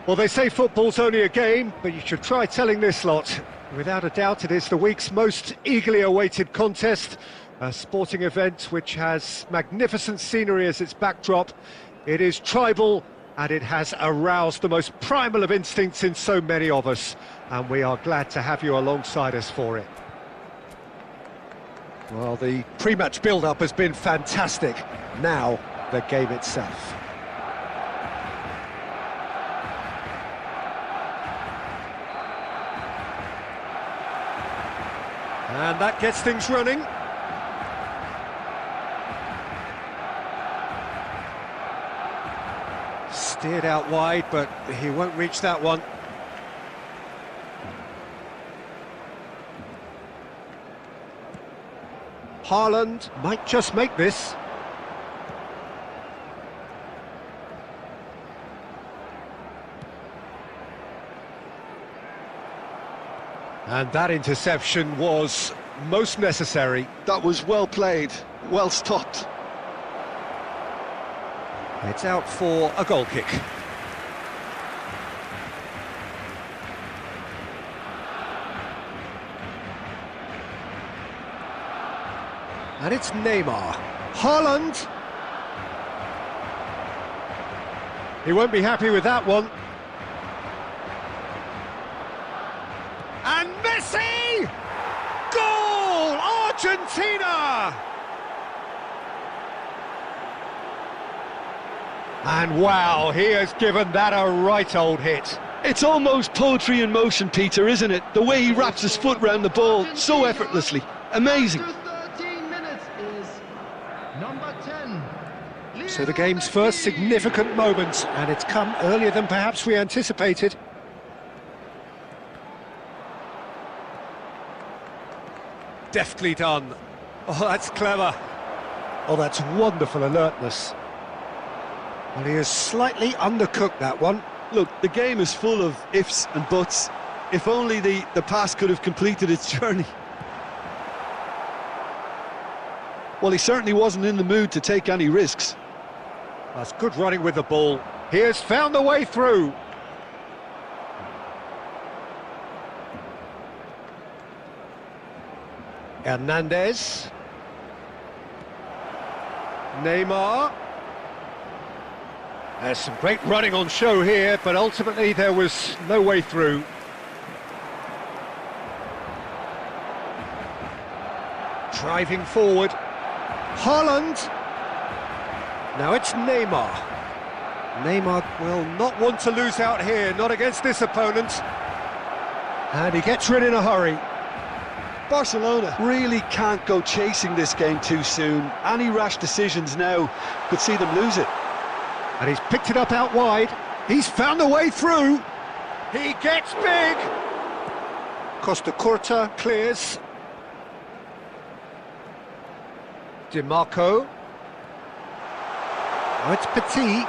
Well, they say football's only a game, but you should try telling this lot. Without a doubt, it is the week's most eagerly awaited contest, a sporting event which has magnificent scenery as its backdrop. It is tribal, and it has aroused the most primal of instincts in so many of us, and we are glad to have you alongside us for it. Well, the pre-match build-up has been fantastic. Now, the game itself. And that gets things running. Steered out wide, but he won't reach that one. Haaland might just make this. And that interception was most necessary. That was well played, well stopped. It's out for a goal kick. And it's Neymar. Haaland! He won't be happy with that one. And Messi! Goal! Argentina! And wow, he has given that a right old hit. It's almost poetry in motion, Peter, isn't it? The way he wraps his foot round the ball so effortlessly. Amazing. After 13 minutes is number 10. So the game's first significant moment, and it's come earlier than perhaps we anticipated. Deftly done. Oh, that's clever. Oh, that's wonderful alertness. Well, he has slightly undercooked that one. Look, the game is full of ifs and buts. If only the pass could have completed its journey. Well, he certainly wasn't in the mood to take any risks. That's good running with the ball. He has found the way through. Hernandez. Neymar. There's some great running on show here, but ultimately there was no way through. Driving forward. Haaland. Now it's Neymar. Neymar will not want to lose out here, not against this opponent. And he gets rid in a hurry. Barcelona really can't go chasing this game too soon. Any rash decisions now could see them lose it. And he's picked it up out wide. He's found a way through. He gets big. Costa Curta Clears. DiMarco. Oh, it's Petit.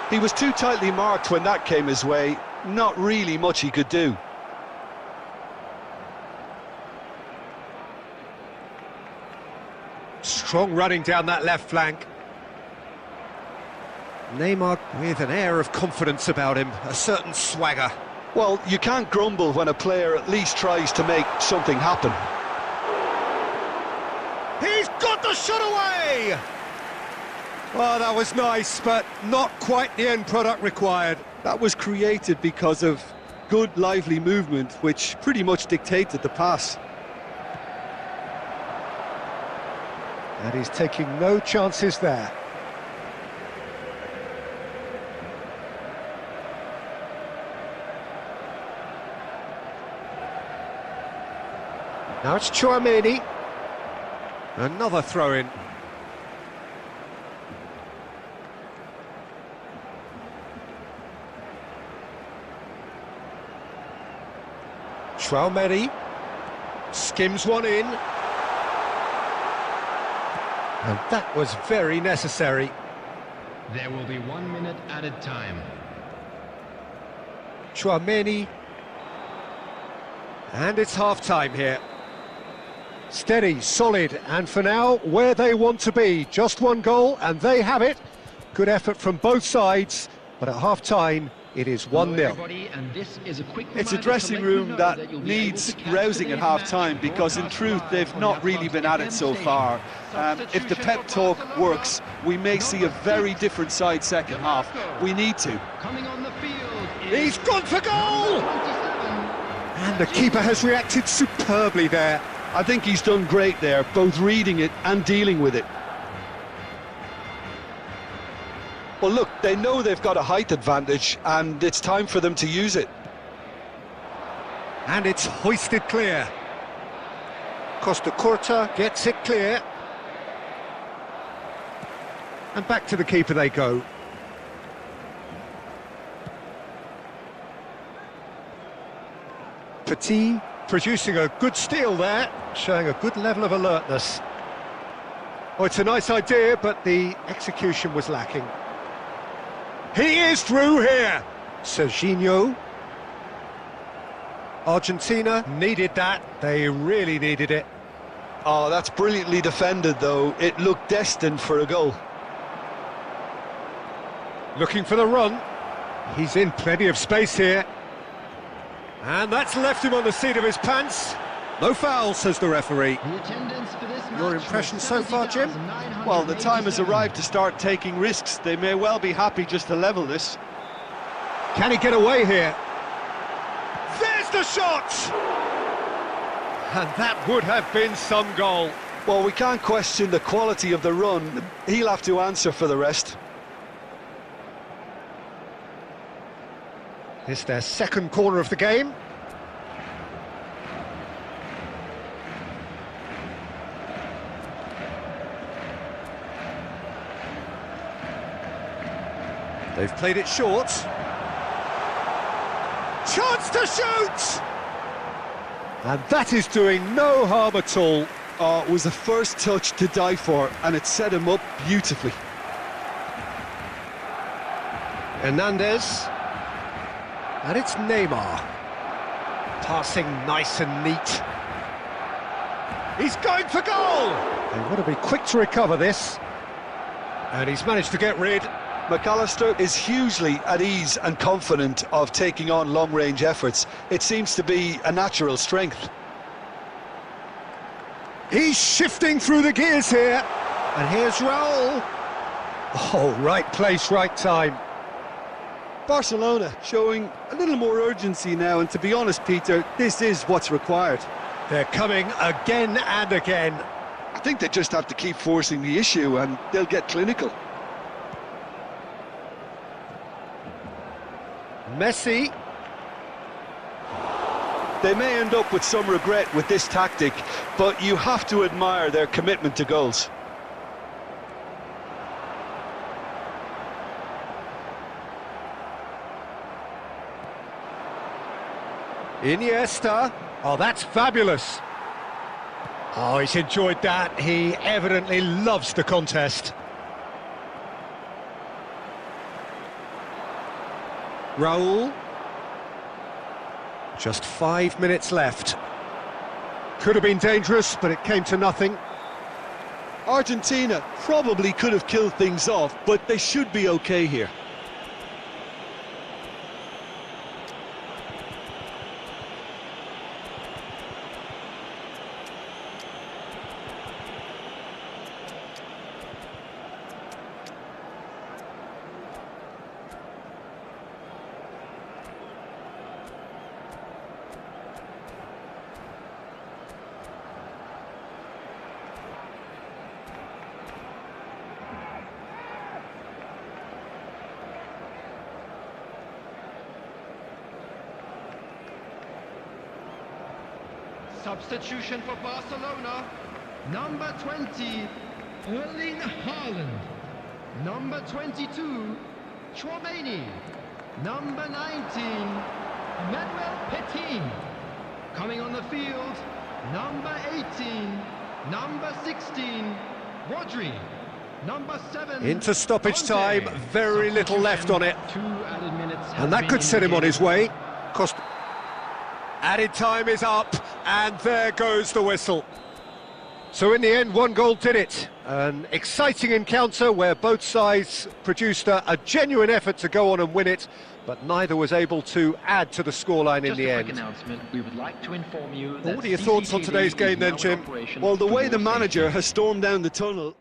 He was too tightly marked when that came his way. Not really much he could do. Strong running down that left flank. Neymar with an air of confidence about him, a certain swagger. Well, you can't grumble when a player at least tries to make something happen. He's got the shot away! Well, that was nice, but not quite the end product required. That was created because of good, lively movement, which pretty much dictated the pass. And he's taking no chances there. Now it's Chouameni. Another throw-in. Chouameni skims one in. And that was very necessary. There will be 1 minute added time. Chouameni. And it's half-time here. Steady, solid, and for now, where they want to be. Just one goal, and they have it. Good effort from both sides, but at half-time, it is 1-0. It's a dressing room that needs rousing at half-time because, in truth, they've not really been at it so far. If the pep talk works, we may see a very different side second half. We need to. He's gone for goal! And the keeper has reacted superbly there. I think he's done great there, both reading it and dealing with it. Well, look, they know they've got a height advantage, and it's time for them to use it. And it's hoisted clear. Costa Curta gets it clear. And back to the keeper they go. Petit producing a good steal there, showing a good level of alertness. Oh, it's a nice idea, but the execution was lacking. He is through here! Serginho. Argentina needed that. They really needed it. Oh, that's brilliantly defended, though. It looked destined for a goal. Looking for the run. He's in plenty of space here. And that's left him on the seat of his pants. No foul, says the referee. Your impression so far, Jim? Well, the time has arrived to start taking risks. They may well be happy just to level this. Can he get away here? There's the shot! And that would have been some goal. Well, we can't question the quality of the run. He'll have to answer for the rest. It's their second corner of the game. They've played it short. Chance to shoot! And that is doing no harm at all. Oh, it was the first touch to die for, and it set him up beautifully. Hernandez. And it's Neymar. Passing nice and neat. He's going for goal! They want to be quick to recover this. And he's managed to get rid. McAllister is hugely at ease and confident of taking on long-range efforts. It seems to be a natural strength. He's shifting through the gears here. And here's Raul. Oh, right place, right time. Barcelona showing a little more urgency now, and to be honest, Peter, this is what's required. They're coming again and again. I think they just have to keep forcing the issue and they'll get clinical. Messi. They may end up with some regret with this tactic, but you have to admire their commitment to goals. Iniesta. Oh, that's fabulous. Oh, he's enjoyed that. He evidently loves the contest. Raul. Just 5 minutes left. Could have been dangerous, but it came to nothing. Argentina probably could have killed things off, but they should be okay here. Substitution for Barcelona. Number 20, Erling Haaland. Number 22, Chouameni. Number 19, Emmanuel Petit. Coming on the field, number 18, number 16, Rodri. Number 7. Into stoppage Conte. time, very little left on it. 2 added minutes have And that been could set him on his indicated. way. Added time is up, and there goes the whistle. So in the end, 1 goal did it. An exciting encounter where both sides produced a genuine effort to go on and win it, but neither was able to add to the scoreline in Just the a quick end. announcement. We would like to inform you Well, that what are your thoughts on CCTV today's game is then, now in Jim? operation Well, the for way your the manager safety. has stormed down the tunnel.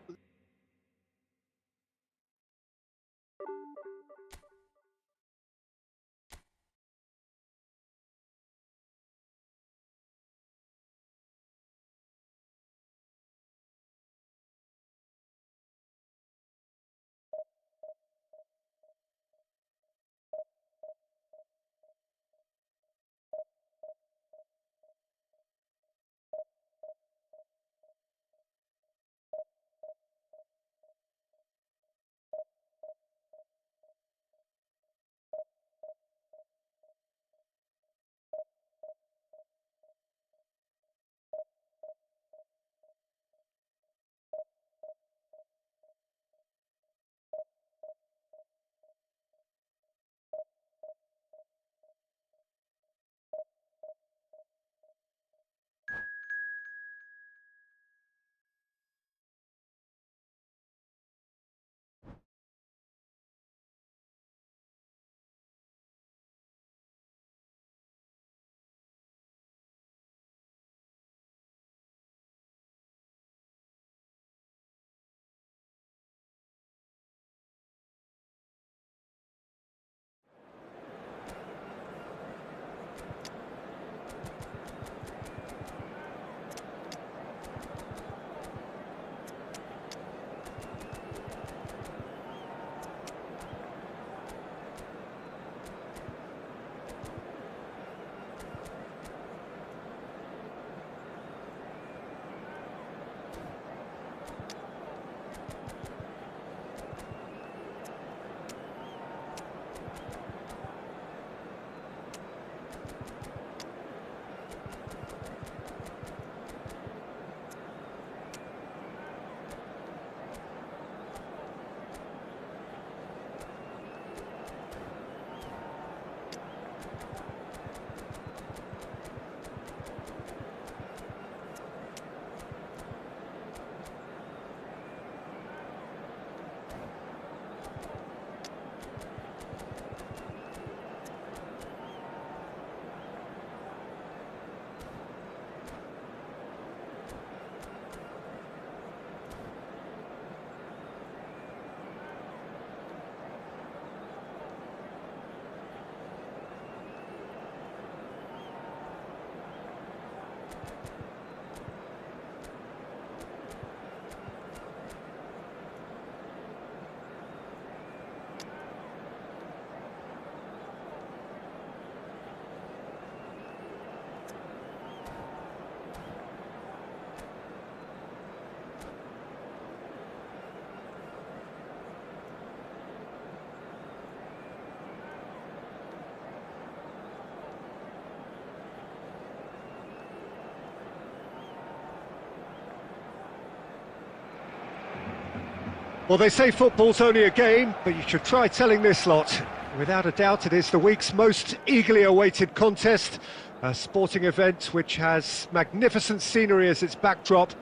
Well, they say football's only a game, but you should try telling this lot. Without a doubt, it is the week's most eagerly awaited contest, a sporting event which has magnificent scenery as its backdrop.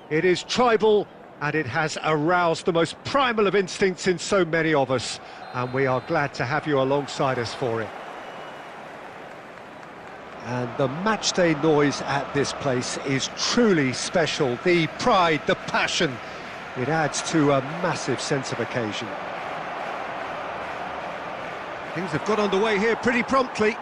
It is tribal, and it has aroused the most primal of instincts in so many of us, and we are glad to have you alongside us for it. And the matchday noise at this place is truly special. The pride, the passion, it adds to a massive sense of occasion. Things have got underway here pretty promptly.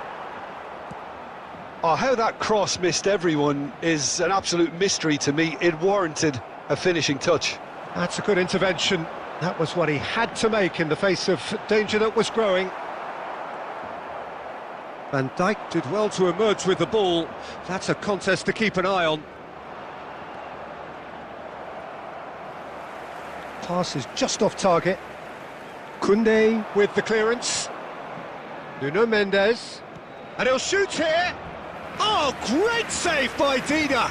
Oh, how that cross missed everyone is an absolute mystery to me. It warranted a finishing touch. That's a good intervention. That was what he had to make in the face of danger that was growing. Van Dijk did well to emerge with the ball. That's a contest to keep an eye on. Pass is just off target. Koundé with the clearance. Nuno Mendes. And he'll shoot here. Oh, great save by Dida.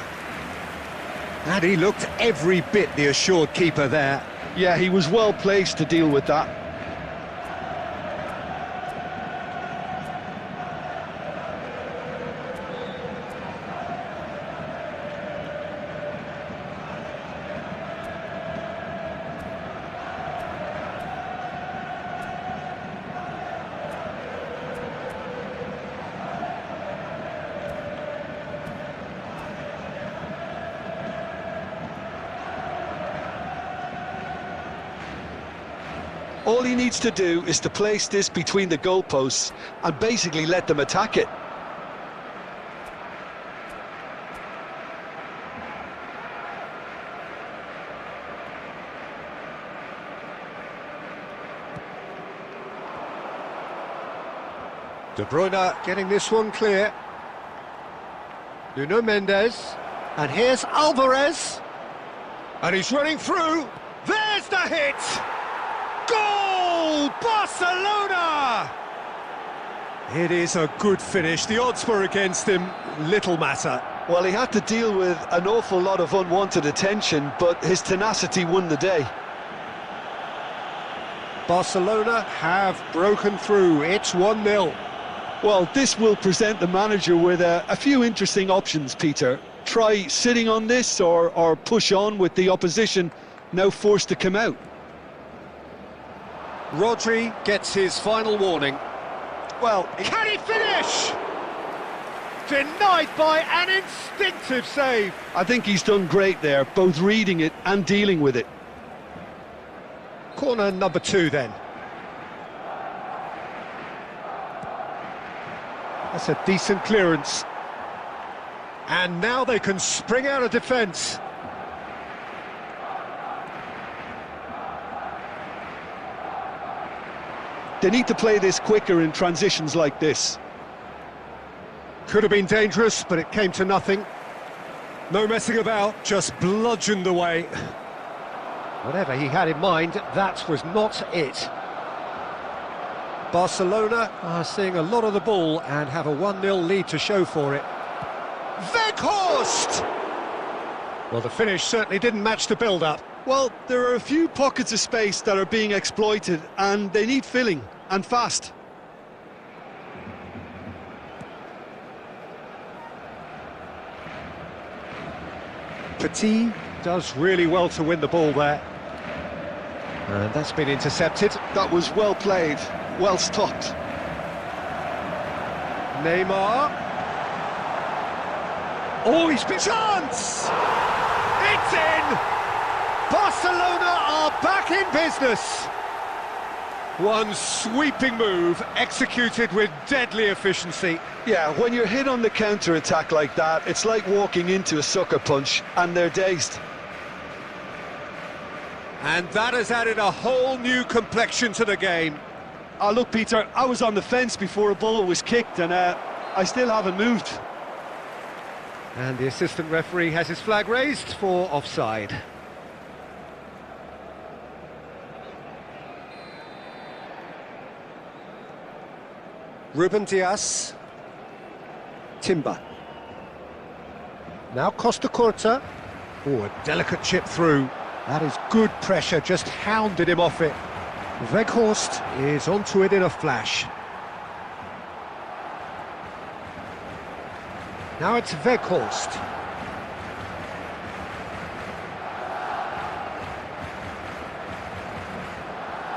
And he looked every bit the assured keeper there. Yeah, he was well placed to deal with that. All he needs to do is to place this between the goalposts and basically let them attack it. De Bruyne getting this one clear. Nuno Mendes. And here's Alvarez. And he's running through. There's the hit! Goal! Barcelona! It is a good finish. The odds were against him. Little matter. Well, he had to deal with an awful lot of unwanted attention, but his tenacity won the day. Barcelona have broken through. It's 1-0. Well, this will present the manager with a few interesting options, Peter. Try sitting on this or push on with the opposition now forced to come out. Rodri gets his final warning. Well, can he finish? Denied by an instinctive save. I think he's done great there, both reading it and dealing with it. Corner number 2 then. That's a decent clearance. And now they can spring out of defence. They need to play this quicker in transitions like this. Could have been dangerous, but it came to nothing. No messing about, just bludgeoned away. Whatever he had in mind, that was not it. Barcelona are seeing a lot of the ball and have a 1-0 lead to show for it. Weghorst! Well, the finish certainly didn't match the build-up. Well, there are a few pockets of space that are being exploited, and they need filling, and fast. Petit does really well to win the ball there. And that's been intercepted. That was well played, well stopped. Neymar. Oh, he's been... Chance! It's in! Barcelona are back in business. One sweeping move, executed with deadly efficiency. Yeah, when you're hit on the counter-attack like that, it's like walking into a sucker punch, and they're dazed. And that has added a whole new complexion to the game. Oh, look, Peter, I was on the fence before a ball was kicked, and I still haven't moved. And the assistant referee has his flag raised for offside. Ruben Dias. Timber. Now Costa Curta. Oh, a delicate chip through. That is good pressure, just hounded him off it. Weghorst is onto it in a flash. Now it's Weghorst.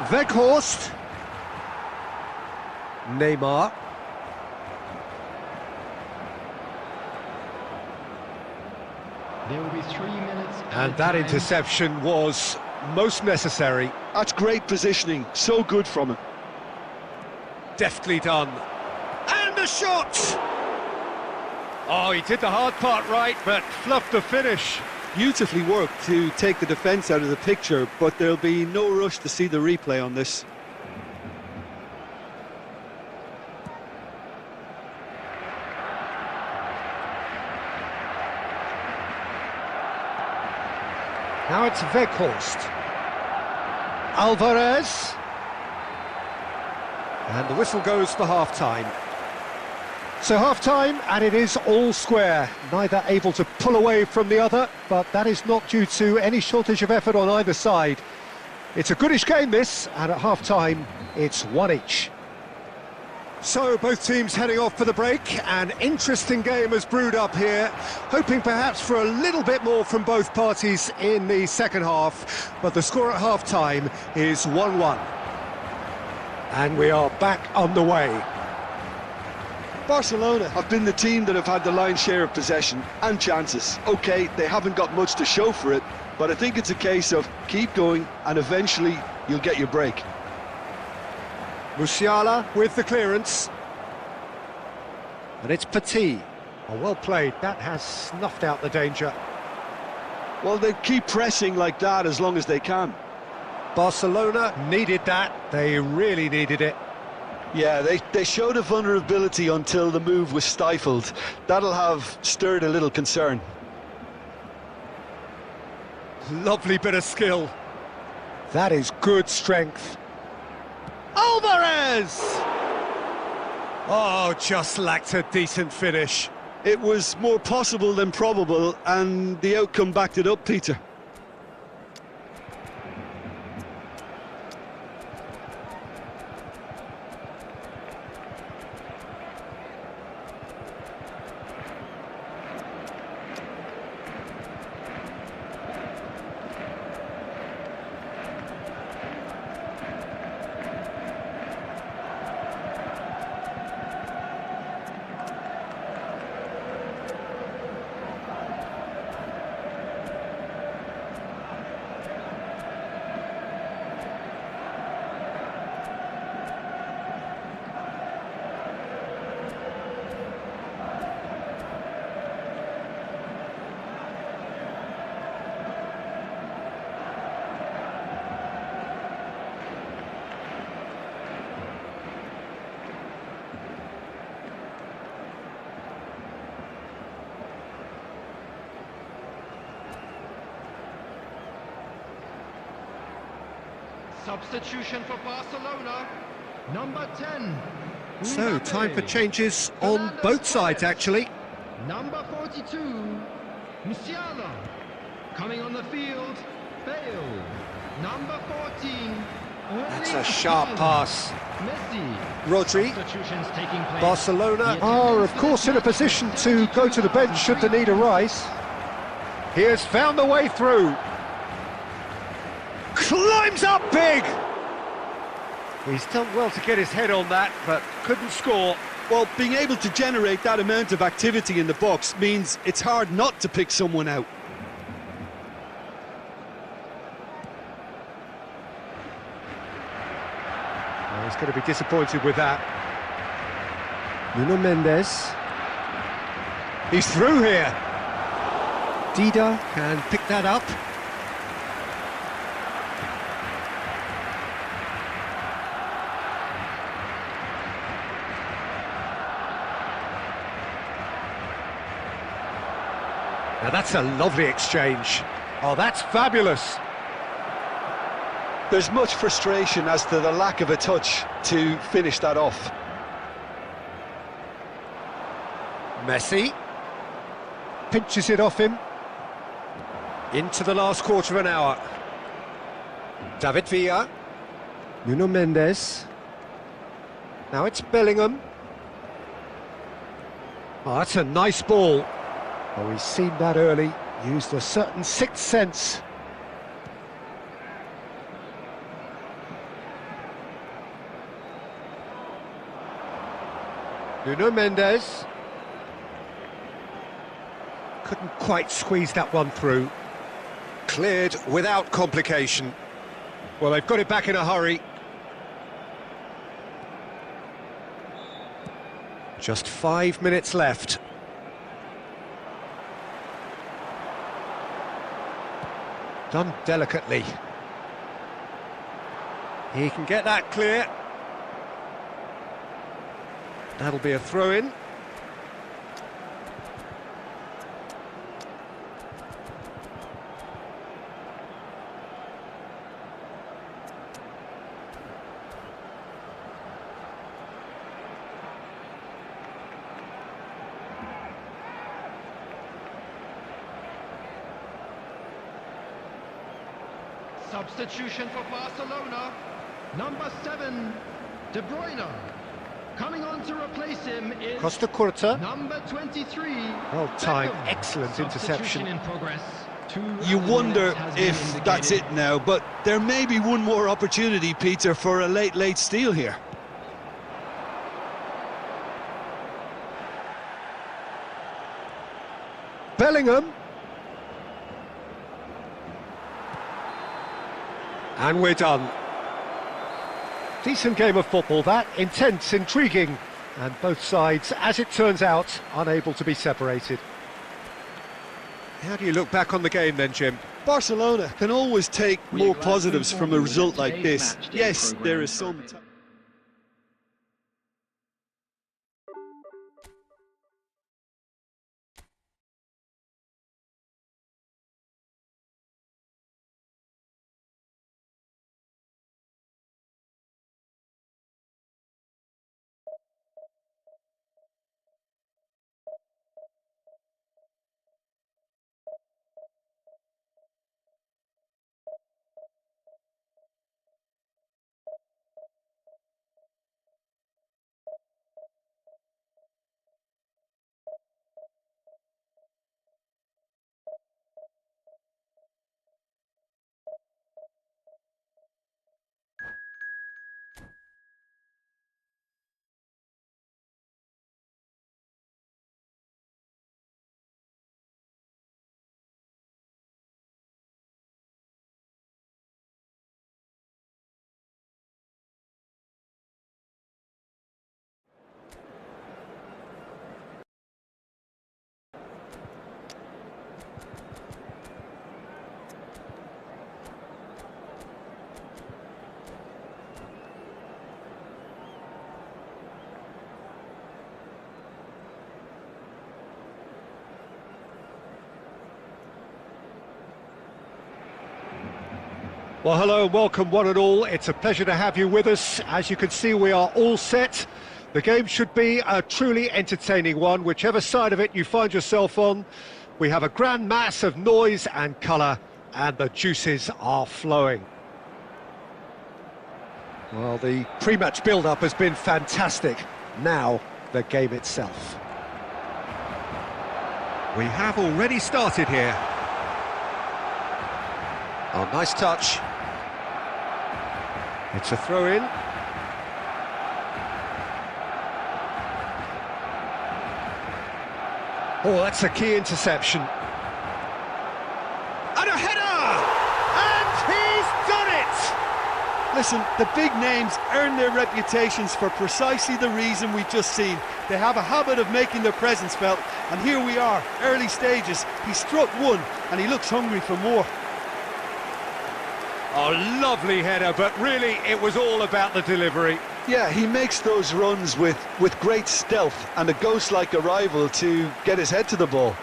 Weghorst. Neymar. There will be 3 minutes. And that interception was most necessary. That's great positioning, so good from him. Deftly done. And the shot! Oh, he did the hard part right, but fluffed the finish. Beautifully worked to take the defence out of the picture, but there'll be no rush to see the replay on this. Now it's Weghorst. Alvarez. And the whistle goes for half-time. So half-time, and it is all square. Neither able to pull away from the other, but that is not due to any shortage of effort on either side. It's a goodish game this, and at half-time, it's one each. So, both teams heading off for the break. An interesting game has brewed up here, hoping perhaps for a little bit more from both parties in the second half, but the score at half-time is 1-1. And we are back underway. Barcelona have been the team that have had the lion's share of possession and chances. OK, they haven't got much to show for it, but I think it's a case of keep going and eventually you'll get your break. Musiala with the clearance. And it's Petit. Oh, well played. That has snuffed out the danger. Well, they keep pressing like that as long as they can. Barcelona needed that. They really needed it. Yeah, they showed a vulnerability until the move was stifled. That'll have stirred a little concern. Lovely bit of skill. That is good strength. Alvarez! Oh, just lacked a decent finish. It was more possible than probable, and the outcome backed it up, Peter. Substitution for Barcelona, number 10. So, time for changes on both sides, actually. Number 42, Musiala. Coming on the field, Bale. Number 14. That's a sharp pass. Messi. Rodri. Substitutions taking place. Barcelona are, of course, in a position to go to the bench should the need arise. He has found the way through. Climbs up big! He's done well to get his head on that, but couldn't score. Well, being able to generate that amount of activity in the box means it's hard not to pick someone out. Well, he's going to be disappointed with that. Nuno Mendes. He's through here. Dida can pick that up. Now that's a lovely exchange. Oh, that's fabulous. There's much frustration as to the lack of a touch to finish that off. Messi pinches it off him. Into the last quarter of an hour. David Villa. Nuno Mendes. Now it's Bellingham. Oh, that's a nice ball. Oh, he's seen that early, used a certain sixth sense. Nuno Mendes. Couldn't quite squeeze that one through. Cleared without complication. Well, they've got it back in a hurry. Just 5 minutes left. Done delicately. He can get that clear. That'll be a throw-in. Substitution for Barcelona. Number 7, De Bruyne. Coming on to replace him is Costa Curta. number 23. Well timed, Beckham. excellent Substitution interception. in progress. You wonder if that's it now, but there may be one more opportunity, Peter, for a late steal here. Bellingham. And we're done. Decent game of football, that. Intense, intriguing. And both sides, as it turns out, unable to be separated. How do you look back on the game then, Jim? Barcelona can always take We are more glad to positives inform from a you result that like today's this. match day Yes, programme there is is some... programmed. Well, hello and welcome one and all. It's a pleasure to have you with us. As you can see, we are all set. The game should be a truly entertaining one, whichever side of it you find yourself on. We have a grand mass of noise and colour, and the juices are flowing. Well, the pre-match build-up has been fantastic. Now, the game itself. We have already started here. Oh, nice touch. It's a throw-in. Oh, that's a key interception. And a header! And he's done it! Listen, the big names earn their reputations for precisely the reason we've just seen. They have a habit of making their presence felt, and here we are, early stages. He struck one, and he looks hungry for more. Oh, lovely header, but really it was all about the delivery. Yeah, he makes those runs with great stealth and a ghost-like arrival to get his head to the ball.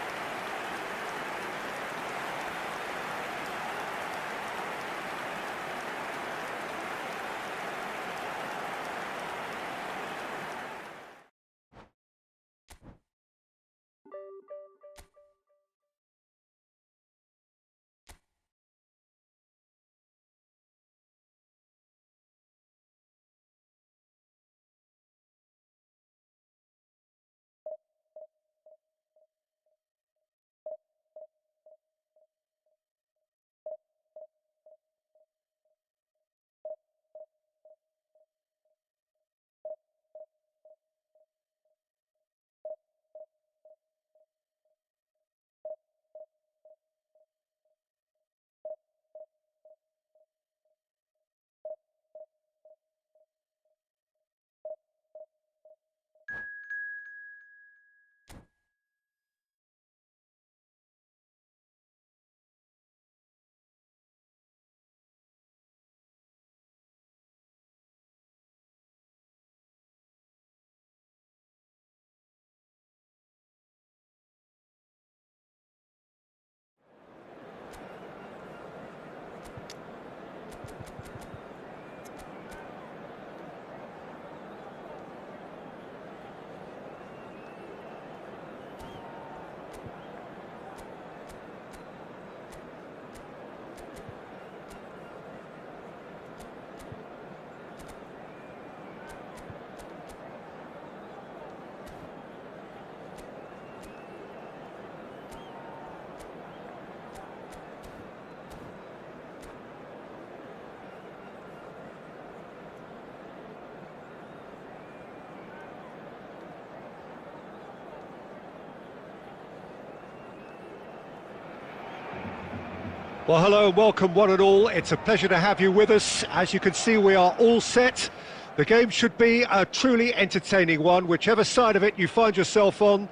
Well, hello and welcome one and all. It's a pleasure to have you with us. As you can see, we are all set. The game should be a truly entertaining one, whichever side of it you find yourself on.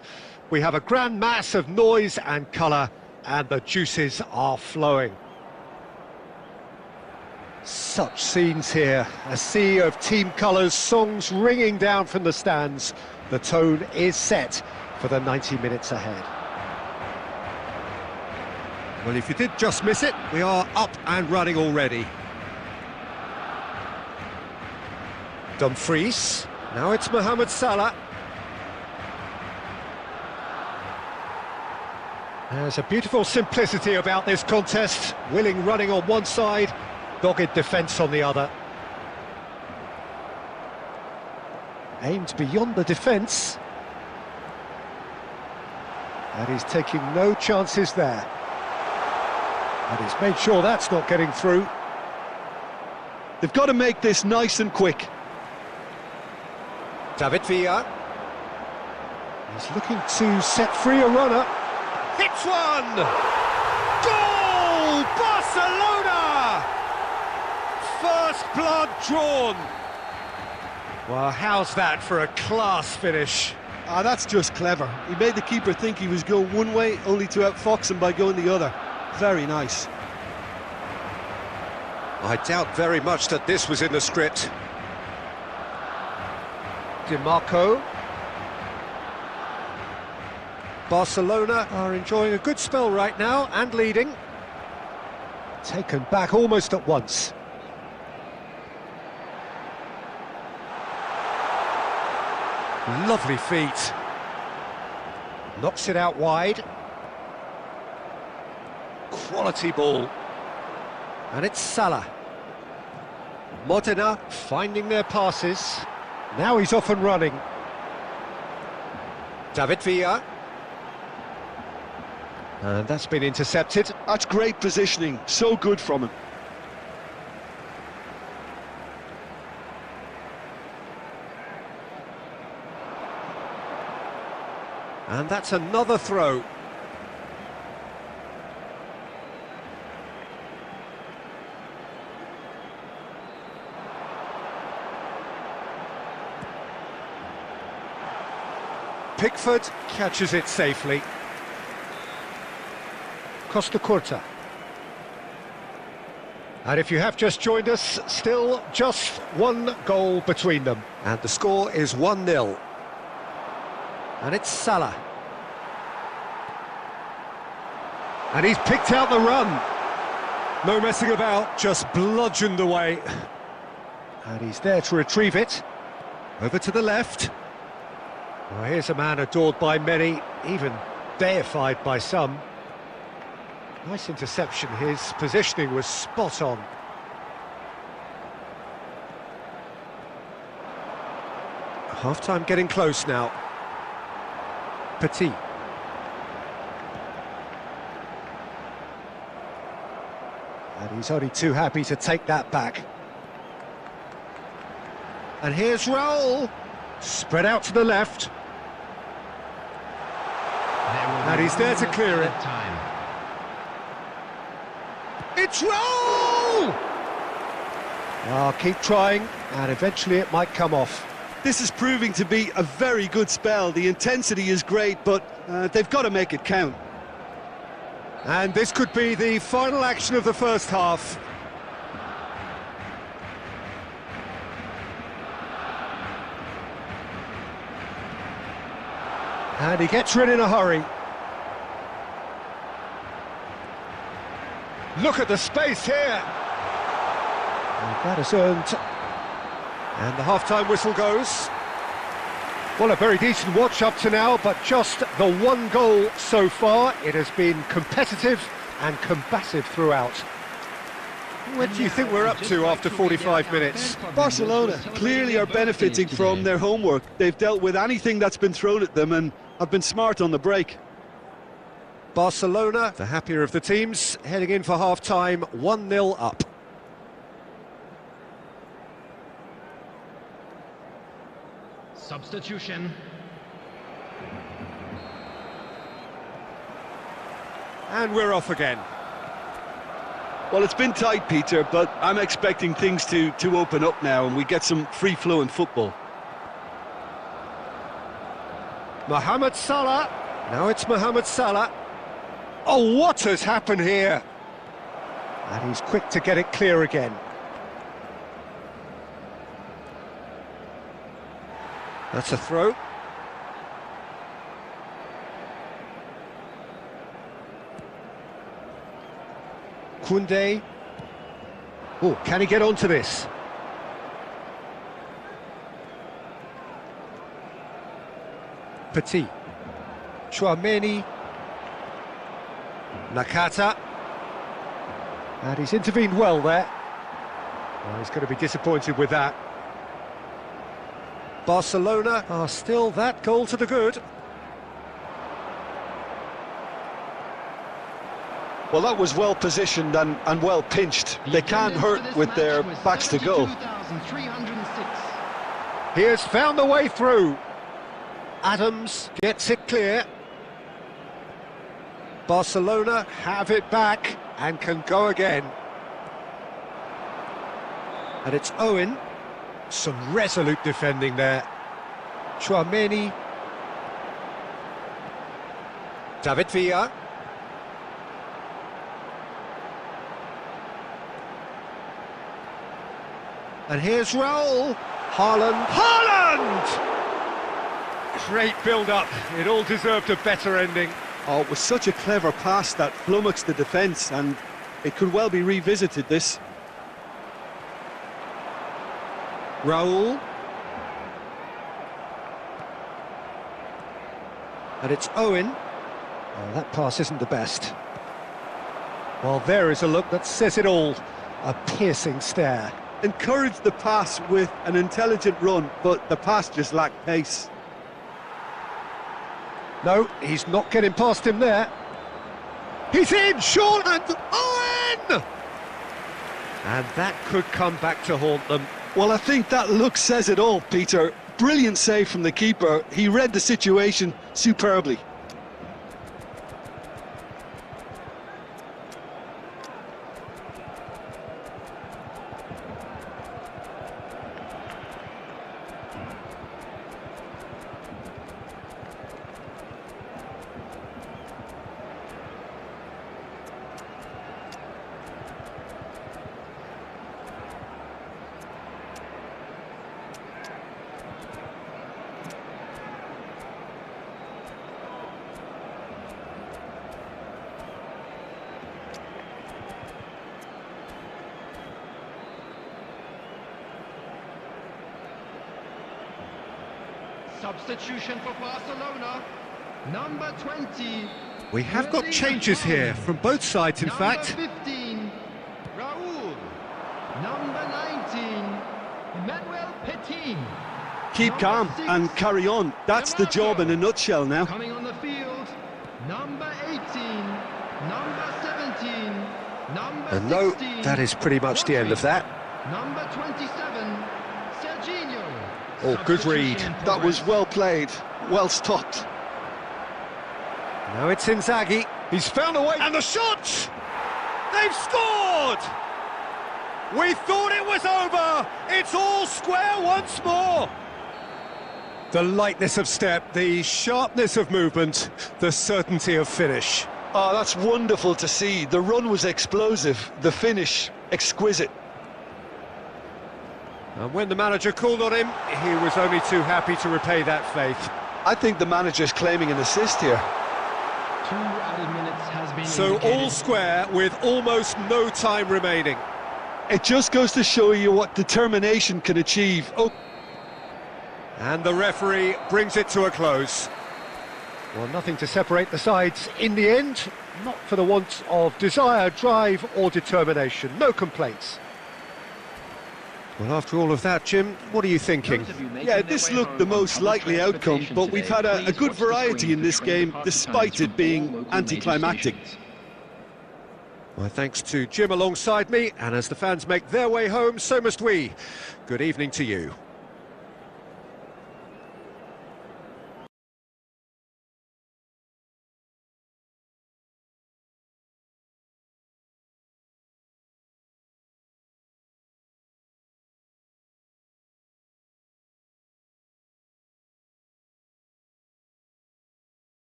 We have a grand mass of noise and colour, and the juices are flowing. Such scenes here, a sea of team colours, songs ringing down from the stands. The tone is set for the 90 minutes ahead. Well, if you did just miss it, we are up and running already. Dumfries, now it's Mohamed Salah. There's a beautiful simplicity about this contest, willing running on one side, dogged defence on the other. Aimed beyond the defence. And he's taking no chances there. And he's made sure that's not getting through. They've got to make this nice and quick. David Villa. He's looking to set free a runner. Hits one! Goal! Barcelona! First blood drawn. Well, how's that for a class finish? Ah, that's just clever. He made the keeper think he was going one way, only to outfox him by going the other. Very nice. I doubt very much that this was in the script. DiMarco. Barcelona are enjoying a good spell right now and leading. Taken back almost at once. Lovely feet. Knocks it out wide. Quality ball. And it's Salah. Modena finding their passes. Now he's off and running. David Villa. And that's been intercepted. That's great positioning, so good from him. And that's another throw. Pickford catches it safely. Costa Curta. And if you have just joined us, still just one goal between them. And the score is 1-0. And it's Salah. And he's picked out the run. No messing about, just bludgeoned away. And he's there to retrieve it. Over to the left. Well, here's a man adored by many, even deified by some. Nice interception, his positioning was spot on. Half-time getting close now. Petit. And he's only too happy to take that back. And here's Raul. Spread out to the left. And he's there to clear it. It's Raul! Oh, keep trying, and eventually it might come off. This is proving to be a very good spell. The intensity is great, but they've got to make it count. And this could be the final action of the first half. And he gets rid in a hurry. Look at the space here. And that has earned. And the half-time whistle goes. Well, a very decent watch up to now, but just the one goal so far. It has been competitive and combative throughout. What do you think we're up to after 45 minutes? Barcelona clearly are benefiting from their homework. They've dealt with anything that's been thrown at them and have been smart on the break. Barcelona, the happier of the teams, heading in for half-time, 1-0 up. Substitution. And we're off again. Well, it's been tight, Peter, but I'm expecting things to open up now and we get some free-flowing football. Mohamed Salah. Now it's Mohamed Salah. Oh, what has happened here? And he's quick to get it clear again. That's a throw. Koundé. Oh, can he get onto this? Petit. Chouameni. Nakata. And he's intervened well there. Well, he's going to be disappointed with that. Barcelona are still that goal to the good. Well, that was well positioned and well pinched. They can't hurt with their backs to goal. He has found the way through. Adams gets it clear. Barcelona have it back and can go again. And it's Owen. Some resolute defending there. Chouameni. David Villa. And here's Raul. Haaland. Haaland! Great build-up. It all deserved a better ending. Oh, it was such a clever pass that flummoxed the defence, and it could well be revisited, this. Raul. And it's Owen. Oh, that pass isn't the best. Well, there is a look that says it all. A piercing stare. Encouraged the pass with an intelligent run, but the pass just lacked pace. No, he's not getting past him there. He's in, Sean, and Owen! And that could come back to haunt them. Well, I think that look says it all, Peter. Brilliant save from the keeper. He read the situation superbly. Substitution for Barcelona, number 20. We have got changes here from both sides, in fact. Number 15, Raul. Number 19, Emmanuel Petit. Keep calm and carry on. That's the job in a nutshell now. Coming on the field, number 18, number 17, number And no, 16. that is pretty much the end of that. Number 27, Serginho. Oh, good read. That was well played, well stopped. Now it's Inzaghi. He's found a way. And the shot! They've scored! We thought it was over. It's all square once more. The lightness of step, the sharpness of movement, the certainty of finish. Oh, that's wonderful to see. The run was explosive, the finish exquisite. And when the manager called on him, he was only too happy to repay that faith. I think the manager's claiming an assist here. 2 added minutes has been So indicated. all square with almost no time remaining. It just goes to show you what determination can achieve. Oh, And the referee brings it to a close. Well, nothing to separate the sides in the end, not for the want of desire, drive or determination. No complaints. Well, after all of that, Jim, what are you thinking? Those of you making Yeah, their this way looked home the on most public likely outcome, transportation but we've today, had a please good watch the variety screen in this for training game, partner despite times from it being all local major anticlimactic. stations. My thanks to Jim alongside me, and as the fans make their way home, so must we. Good evening to you.